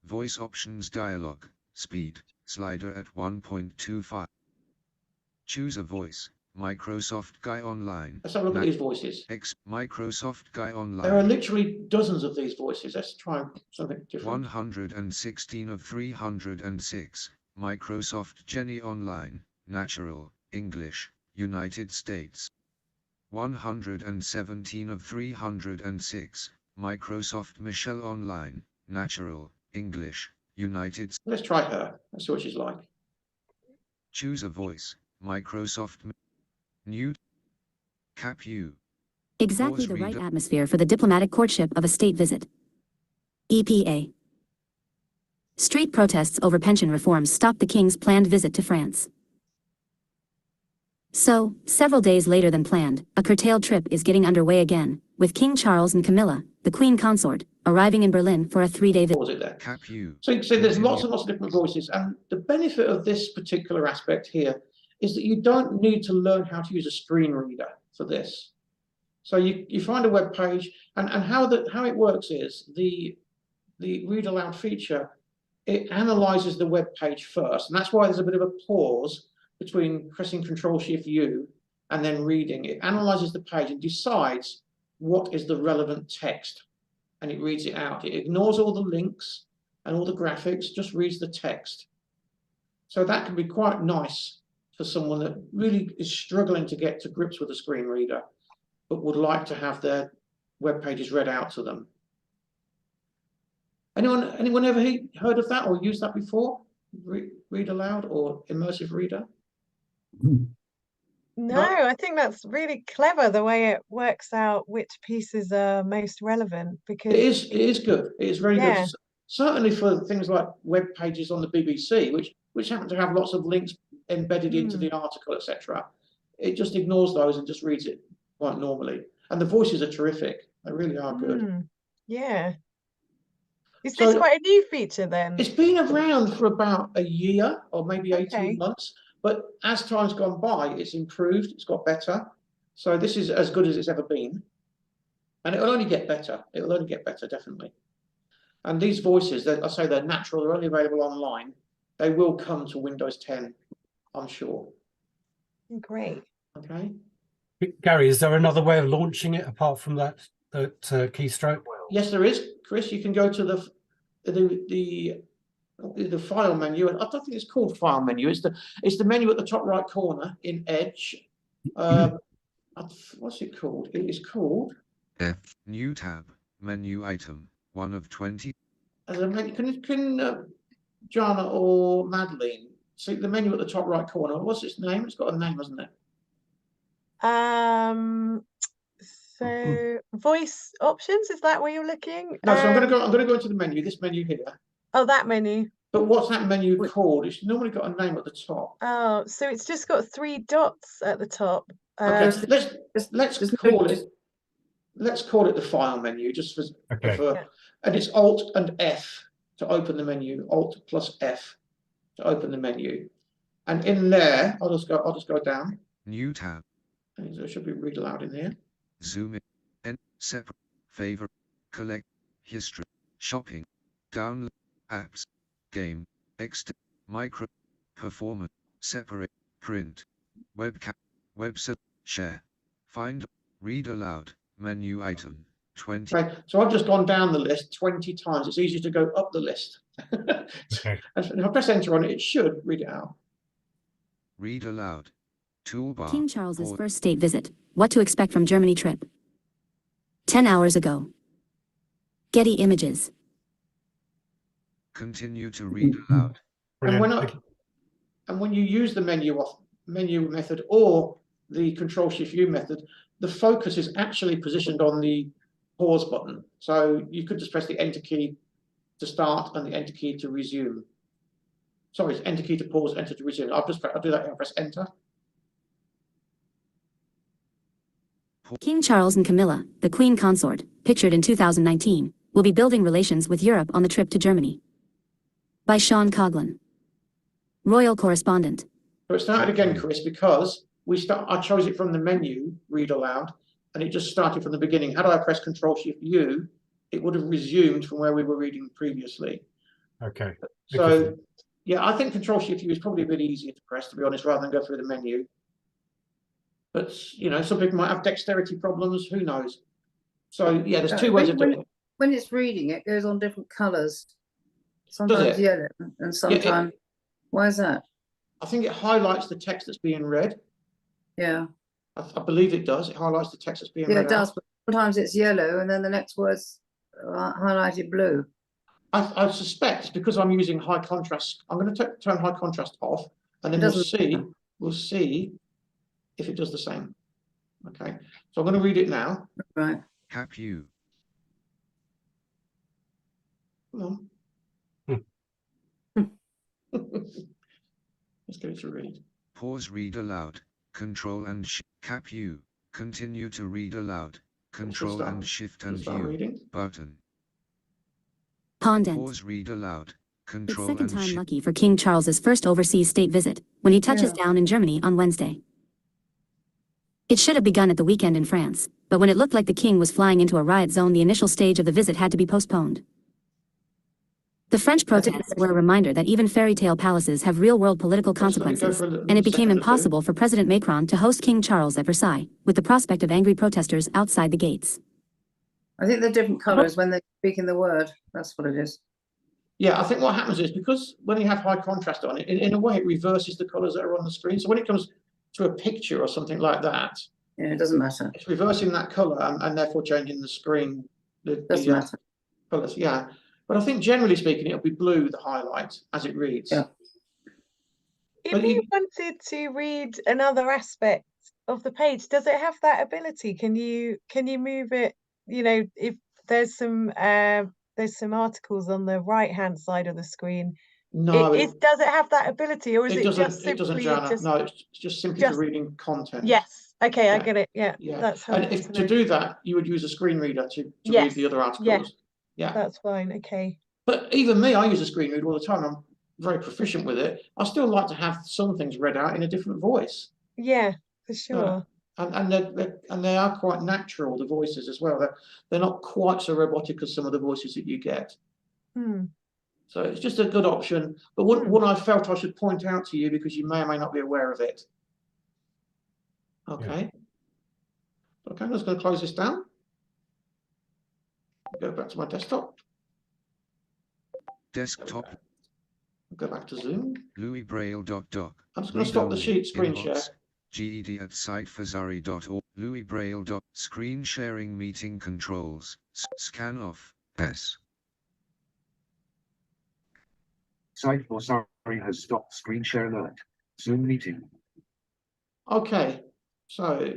Voice options dialog. Speed. Slider at 1.25. Choose a voice. Microsoft Guy Online.
Let's have a look at these voices.
X. Microsoft Guy
There are
Online.
literally dozens of these voices. Let's try something different.
116 of 306. Microsoft Jenny Online. Natural. English. United States. 117 of 306. Microsoft Michelle Online. Natural. English. United States.
Let's try her. Let's see what she's like.
Choose a voice. Microsoft. New. Cap U.
Exactly
Pause
the right
reader.
atmosphere for the diplomatic courtship of a state visit. EPA. Street protests over pension reforms stopped the king's planned visit to France. So, several days later than planned, a curtailed trip is getting underway again, with King Charles and Camilla, the Queen Consort, arriving in Berlin for a 3-day visit.
Pause it there.
Cap U.
So you can see there's
Continue.
lots and lots of different voices, and the benefit of this particular aspect here is that you don't need to learn how to use a screen reader for this. So you find a web page, and how it works is the read aloud feature, it analyzes the web page first, and that's why there's a bit of a pause between pressing Control-Shift-U and then reading. It analyzes the page and decides what is the relevant text, and it reads it out. It ignores all the links and all the graphics, just reads the text. So that can be quite nice for someone that really is struggling to get to grips with a screen reader, but would like to have their web pages read out to them. Anyone ever heard of that or used that before? Read aloud or immersive reader?
No, I think that's really clever the way it works out which pieces are most relevant, because
It is good. It is very
Yeah.
good. Certainly for things like web pages on the BBC, which happen to have lots of links embedded into the article, etc. It just ignores those and just reads it quite normally. And the voices are terrific. They really are good.
Yeah. Is
So-
this quite a new feature then?
It's been around for about a year or maybe 18
Okay.
months, but as time's gone by, it's improved, it's got better. So this is as good as it's ever been. And it'll only get better. It'll only get better, definitely. And these voices, I say they're natural, they're only available online. They will come to Windows 10, I'm sure.
Great.
Okay.
Gary, is there another way of launching it apart from that keystroke?
Yes, there is, Chris. You can go to the file menu. I don't think it's called file menu. It's the menu at the top right corner in Edge. What's it called? It is called
New tab, menu item, 1 of 20.
as a menu. Can Jana or Madeline see the menu at the top right corner? What's its name? It's got a name, hasn't it?
So voice options, is that where you're looking?
No, so I'm gonna go into the menu, this menu here.
Oh, that menu.
But what's that menu called? It's normally got a name at the top.
Oh, so it's just got 3 dots at the top.
Okay, let's call it the file menu, just for, and it's Alt and F to open the menu. Alt plus F to open the menu, and in there, I'll just go down.
New tab.
And so it should be read aloud in here.
Zoom in. And separate. Favorite. Collect. History. Shopping. Download. Apps. Game. Extra. Micro. Performance. Separate. Print. Webcam. Website. Share. Find. Read aloud. Menu item. 20.
Okay, so I've just gone down the list 20 times. It's easier to go up the list.
Okay.
And if I press enter on it, it should read it out.
Read aloud. Toolbar.
King Charles's first state visit. What to expect from Germany trip. 10 hours ago. Getty Images.
Continue to read aloud.
And when you use the menu method or the Control-Shift-U method, the focus is actually positioned on the pause button. So you could just press the enter key to start and the enter key to resume. Sorry, it's enter key to pause, enter to resume. I'll do that here. I'll press enter.
King Charles and Camilla, the Queen Consort, pictured in 2019, will be building relations with Europe on the trip to Germany. By Sean Coughlin. Royal Correspondent.
So it started again, Chris, because I chose it from the menu, read aloud, and it just started from the beginning. Had I pressed Control-Shift-U, it would have resumed from where we were reading previously.
Okay.
So, yeah, I think Control-Shift-U is probably a bit easier to press, to be honest, rather than go through the menu. But, you know, some people might have dexterity problems, who knows? So, yeah, there's 2 ways of doing it.
When it's reading, it goes on different colours. Sometimes yellow and sometimes... Why is that?
I think it highlights the text that's being read.
Yeah.
I believe it does. It highlights the text that's being read.
Yeah, it does, but sometimes it's yellow and then the next word's highlighted blue.
I suspect it's because I'm using high contrast. I'm going to turn high contrast off, and then we'll see if it does the same. Okay, so I'm going to read it now.
Right.
Cap U.
Come on. Let's get it to read.
Pause read aloud. Control and Cap U. Continue to read aloud. Control and Shift and U. Button.
Pondent.
Pause read aloud.
It's
Control
second
and
time lucky for King Charles's first overseas state visit, when he touches down in Germany on Wednesday. It should have begun at the weekend in France, but when it looked like the king was flying into a riot zone, the initial stage of the visit had to be postponed. The French protests were a reminder that even fairy tale palaces have real-world political consequences, and it became impossible for President Macron to host King Charles at Versailles, with the prospect of angry protesters outside the gates.
I think they're different colours when they're speaking the word. That's what it is.
Yeah, I think what happens is because when you have high contrast on it, in a way it reverses the colours that are on the screen. So when it comes to a picture or something like that,
yeah, it doesn't matter.
It's reversing that colour and therefore changing the screen.
Doesn't matter.
Colours, yeah. But I think generally speaking, it'll be blue, the highlight, as it reads.
Yeah.
If you wanted to read another aspect of the page, does it have that ability? Can you move it? You know, if there's some articles on the right hand side of the screen.
No,
does it have that ability, or is it
doesn't,
just simply
no, it's just simply for reading content.
Yes. Okay, I get it. Yeah. That's
and if to do that, you would use a screen reader to read the other articles. Yeah.
That's fine. Okay.
But even me, I use a screen reader all the time. I'm very proficient with it. I still like to have some things read out in a different voice.
Yeah, for sure.
And they are quite natural, the voices as well. They're not quite so robotic as some of the voices that you get. So it's just a good option. But what I felt I should point out to you, because you may or may not be aware of it. Okay. Okay, I'm just going to close this down. Go back to my desktop.
Desktop.
Go back to Zoom.
Louis Braille. Doc.
I'm just going to stop the sheet screen share.
GED at sitefazari.org. Louis Braille. Screen sharing meeting controls. Scan off. S.
Site for Sorry has stopped screen share alert. Zoom meeting.
Okay, so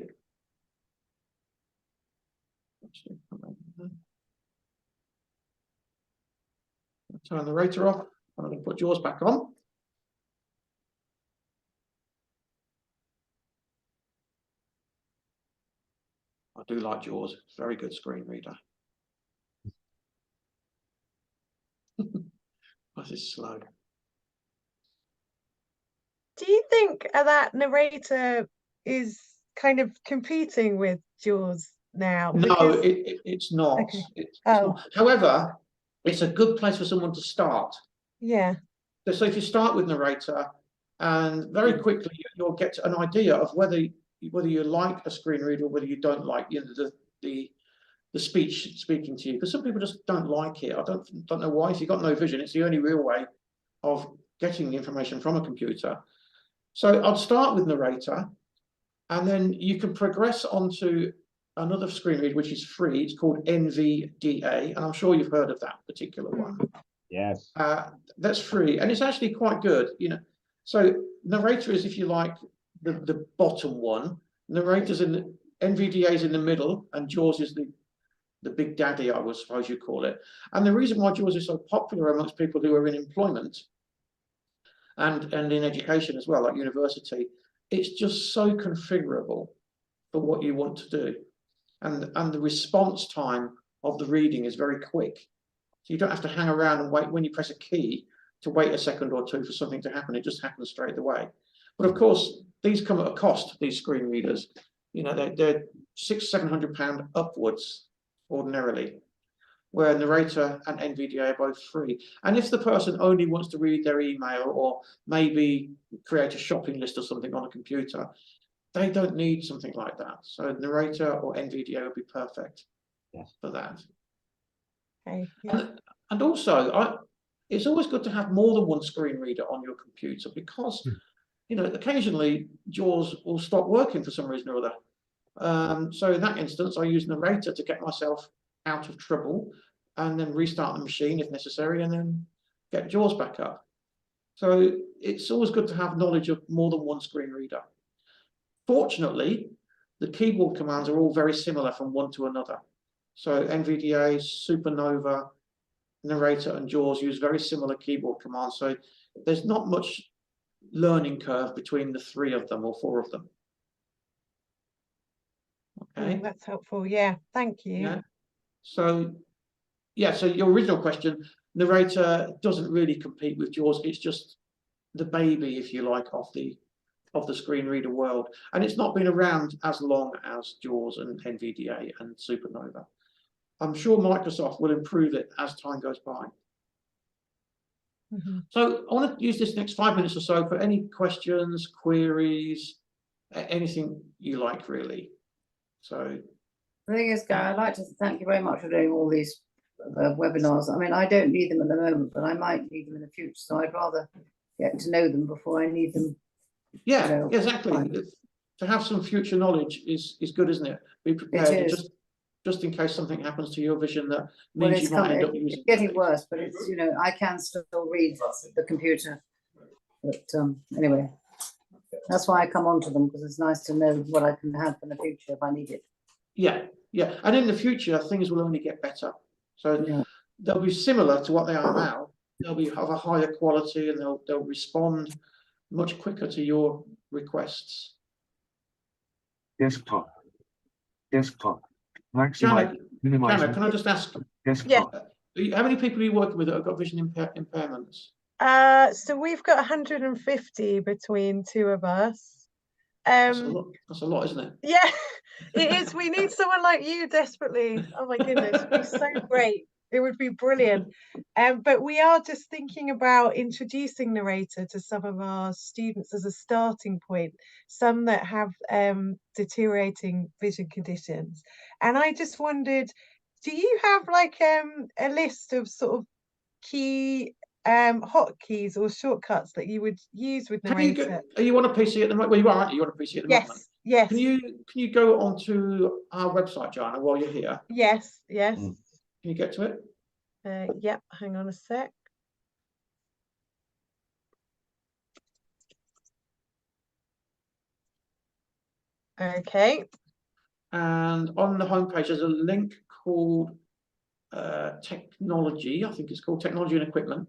turn the narrator off. I'm going to put yours back on. I do like yours. It's a very good screen reader. This is slow.
Do you think that Narrator is kind of competing with Jaws now?
No,
Because...
it's not.
Okay.
It's not. However, it's a good place for someone to start.
Yeah.
So if you start with Narrator, and very quickly you'll get an idea of whether you like a screen reader or whether you don't like the speech speaking to you, because some people just don't like it. I don't know why. If you've got no vision, it's the only real way of getting information from a computer. So I'd start with Narrator, and then you can progress onto another screen reader which is free. It's called NVDA, and I'm sure you've heard of that particular one.
Yes.
That's free, and it's actually quite good. So Narrator is, if you like, the bottom one. Narrator's in the NVDA is in the middle, and Jaws is the big daddy, I would suppose you call it. And the reason why Jaws is so popular amongst people who are in employment and in education as well, like university, it's just so configurable for what you want to do. And the response time of the reading is very quick. So you don't have to hang around and wait when you press a key to wait a second or two for something to happen. It just happens straight away. But of course, these come at a cost, these screen readers. They're £600–700 upwards ordinarily, where Narrator and NVDA are both free. And if the person only wants to read their email or maybe create a shopping list or something on a computer, they don't need something like that. So Narrator or NVDA would be perfect for that.
Okay. Yeah.
And also, it's always good to have more than one screen reader on your computer, because occasionally Jaws will stop working for some reason or other. So in that instance, I use Narrator to get myself out of trouble, and then restart the machine if necessary, and then get Jaws back up. So it's always good to have knowledge of more than one screen reader. Fortunately, the keyboard commands are all very similar from one to another. So NVDA, Supernova, Narrator, and Jaws use very similar keyboard commands. So there's not much learning curve between the three of them or four of them. Okay.
That's helpful. Yeah, thank you.
Yeah. So your original question, Narrator doesn't really compete with Jaws. It's just the baby, if you like, of the screen reader world, and it's not been around as long as Jaws and NVDA and Supernova. I'm sure Microsoft will improve it as time goes by. So I want to use this next 5 minutes or so for any questions, queries, anything you like, really. So
the thing is, Gary, I'd like to thank you very much for doing all these webinars. I mean, I don't need them at the moment, but I might need them in the future. So I'd rather get to know them before I need them.
Yeah, exactly. To have some future knowledge is good, isn't it? Be prepared, just in case something happens to your vision that means you might end up using.
It's getting worse, but it's I can still read the computer. But anyway, that's why I come on to them, because it's nice to know what I can have in the future if I need it.
Yeah, and in the future things will only get better. So they'll be similar to what they are now. They'll be of a higher quality, and they'll respond much quicker to your requests.
Desktop.
Janet, can I just ask?
Desktop.
How many people are you working with that have got vision impairments?
So we've got 150 between two of us.
That's a lot, isn't it?
Yeah, it is. We need someone like you desperately. Oh my goodness, it'd be so great. It would be brilliant. But we are just thinking about introducing Narrator to some of our students as a starting point, some that have deteriorating vision conditions. And I just wondered, do you have like a list of sort of key hotkeys or shortcuts that you would use with Narrator?
Are you on a PC at the moment? Well, you are, aren't you? You're on a PC at the moment.
Yes.
Can you go onto our website, Joanna, while you're here?
Yes.
Can you get to it?
Yep. Hang on a sec. Okay.
And on the homepage, there's a link called technology. I think it's called technology and equipment.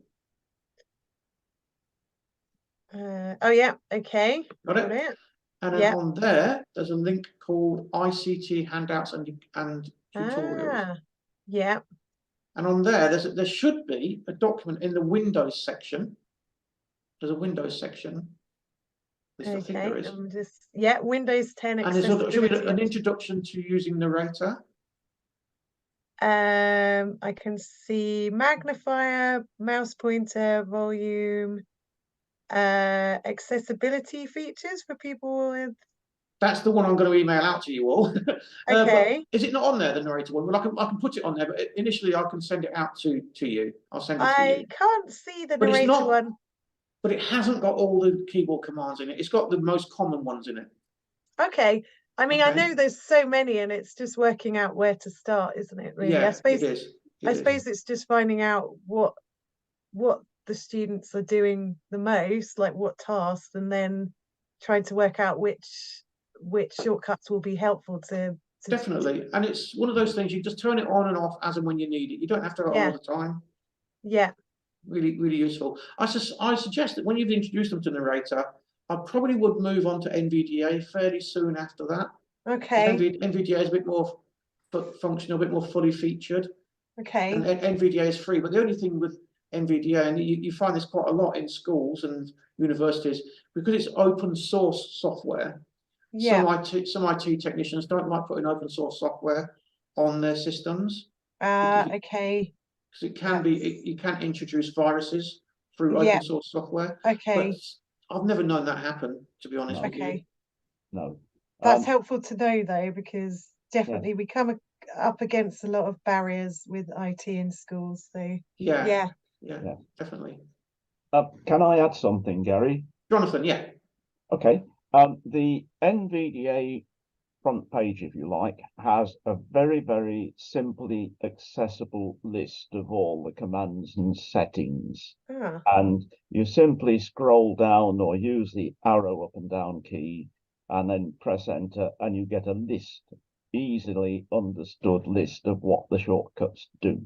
Oh yeah. Okay.
Got it? And then on there's a link called ICT handouts and tutorials.
Yeah.
And on there should be a document in the Windows section. There's a Windows section. I think there is.
Windows 10
and there's should be an
accessibility.
introduction to using Narrator.
I can see magnifier, mouse pointer, volume, accessibility features for people with.
That's the one I'm going to email out to you all.
Okay.
Is it not on there, the Narrator one? Well, I can put it on there, but initially I can send it out to you. I'll send it to you.
I can't see the
But it's
Narrator
not,
one.
But it hasn't got all the keyboard commands in it. It's got the most common ones in it.
Okay. I mean, I know there's so many, and it's just working out where to start, isn't it? Really,
Yeah,
I suppose
it is.
I suppose it's just finding out what the students are doing the most, like what tasks, and then trying to work out which shortcuts will be helpful to
definitely. And it's one of those things you just turn it on and off as and when you need it. You don't have to have it all the time.
Yeah.
Really, really useful. I suggest that when you've introduced them to Narrator, I probably would move on to NVDA fairly soon after that.
Okay.
NVDA is a bit more functional, a bit more fully featured.
Okay.
And NVDA is free, but the only thing with NVDA, and you find this quite a lot in schools and universities, because it's open source software.
Yeah.
Some IT technicians don't like putting open source software on their systems.
Okay.
Because it can be, you can introduce viruses through open source software.
Okay.
But I've never known that happen, to be honest with you.
No.
That's helpful to know, though, because definitely we come up against a lot of barriers with IT in schools. So
yeah, definitely.
Can I add something, Gary?
Jonathan, yeah.
Okay. The NVDA front page, if you like, has a very, very simply accessible list of all the commands and settings. And you simply scroll down or use the arrow up and down key and then press enter, and you get a list, easily understood list of what the shortcuts do.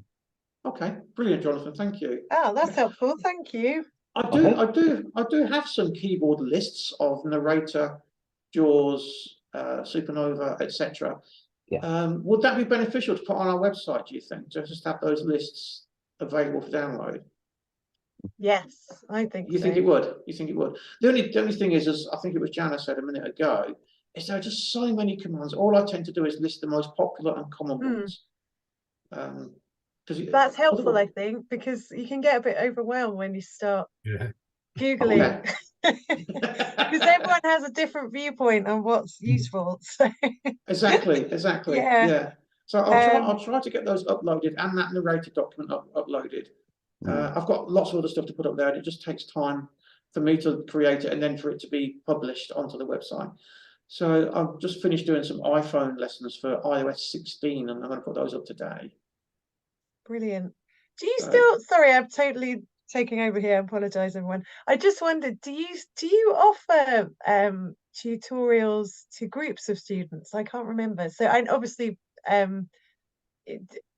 Okay, brilliant, Jonathan. Thank you.
Oh, that's helpful. Thank you.
I do have some keyboard lists of Narrator, JAWS, Supernova, etc. Would that be beneficial to put on our website, do you think, to just have those lists available for download?
Yes, I think
you think it would? You think it would? The only thing is, as I think it was Jana said a minute ago, is there are just so many commands. All I tend to do is list the most popular and common ones.
That's helpful, I think, because you can get a bit overwhelmed when you start Googling. Because everyone has a different viewpoint on what's useful. So.
Exactly. Yeah. So I'll try to get those uploaded and that Narrator document uploaded. I've got lots of other stuff to put up there, and it just takes time for me to create it and then for it to be published onto the website. So I've just finished doing some iPhone lessons for iOS 16, and I'm going to put those up today.
Brilliant. Do you still? Sorry, I'm totally taking over here. I apologize, everyone. I just wondered, do you offer tutorials to groups of students? I can't remember. So I obviously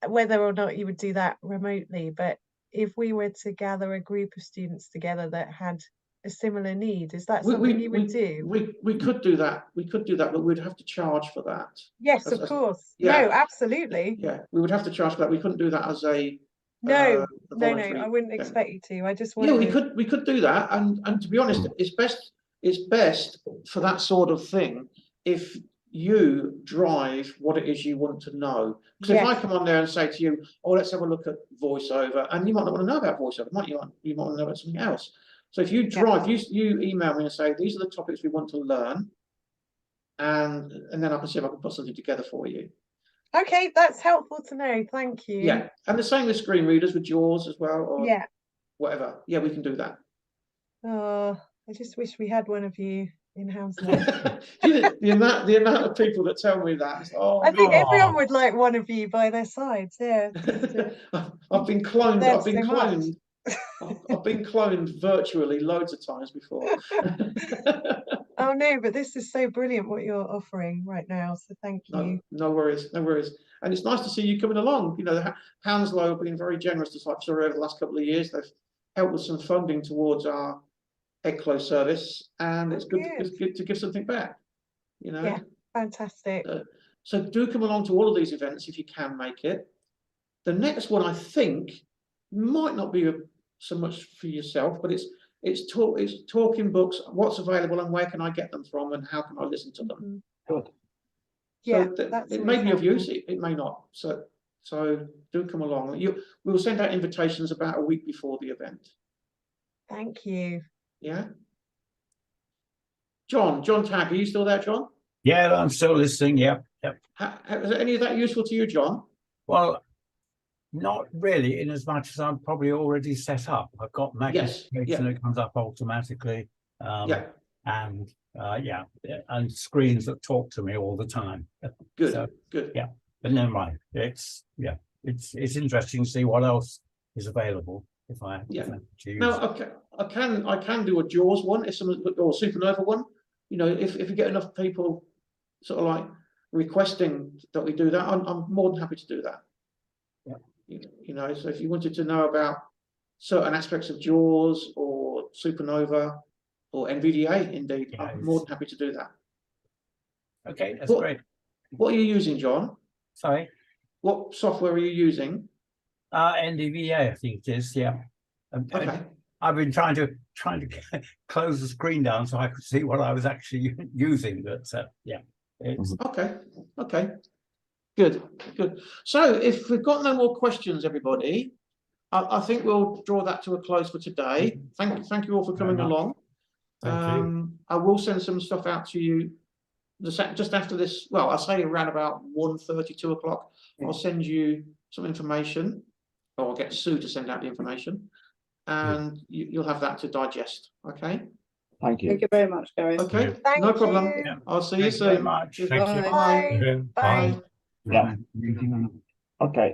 whether or not you would do that remotely, but if we were to gather a group of students together that had a similar need, is that something you would do?
We could do that. We could do that, but we'd have to charge for that.
Yes, of course. No, absolutely.
Yeah, we would have to charge for that. We couldn't do that as a
no, I wouldn't expect you to. I just wondered.
Yeah, we could do that, and to be honest, it's best for that sort of thing if you drive what it is you want to know. Because if I come on there and say to you, "Oh, let's have a look at voiceover," and you might not want to know about voiceover, you might want to know about something else. So if you drive, you email me and say, "These are the topics we want to learn," and then I can see if I can put something together for you.
Okay, that's helpful to know. Thank you.
Yeah, and the same with screen readers with JAWS as well, or
Yeah.
whatever. Yeah, we can do that.
Oh, I just wish we had one of you in house now.
The amount of people that tell me that. It's, oh,
I think
no.
everyone would like one of you by their sides. Yeah.
I've been cloned.
learned
I've been
so much.
cloned. I've been cloned virtually loads of times before.
Oh no, but this is so brilliant what you're offering right now. So thank you.
No worries, no worries. And it's nice to see you coming along. You know, Hounslow have been very generous to Cypher over the last couple of years. They've helped with some funding towards our ECLO service, and it's good to give something back. You know.
Yeah, fantastic.
So do come along to all of these events if you can make it. The next one I think might not be so much for yourself, but it's talking books, what's available and where can I get them from and how can I listen to them.
Good.
Yeah,
So it may be of use, it may not. So do come along. We'll send out invitations about a week before the event.
Thank you.
Yeah. John Tagg, are you still there, John?
Yeah, I'm still listening. Yep.
Is any of that useful to you, John?
Well, not really, in as much as I'm probably already set up. I've got magnification that comes up automatically. And and screens that talk to me all the time.
Good,
so,
good.
Yeah, but never mind. It's interesting to see what else is available if I choose.
No, I can do a JAWS one or a Supernova one. You know, if you get enough people sort of like requesting that we do that, I'm more than happy to do that. Yeah. You know, so if you wanted to know about certain aspects of JAWS or Supernova or NVDA, indeed, I'm more than happy to do that.
Okay, that's great.
What are you using, John?
Sorry?
What software are you using?
NVDA, I think it is, yeah.
Okay.
I've been trying to close the screen down so I could see what I was actually using, but yeah.
Okay. Good. So if we've got no more questions, everybody, I think we'll draw that to a close for today. Thank you all for coming along.
Thank you.
I will send some stuff out to you just after this. Well, I'll say around about 1:30, 2 o'clock. I'll send you some information, or I'll get Sue to send out the information, and you'll have that to digest. Okay.
Thank you.
Thank you very much, Gary.
Okay.
Thank
No problem.
you.
I'll see you
Thank you very
soon.
much.
Thank you.
Bye.
Bye.
Yeah. Okay.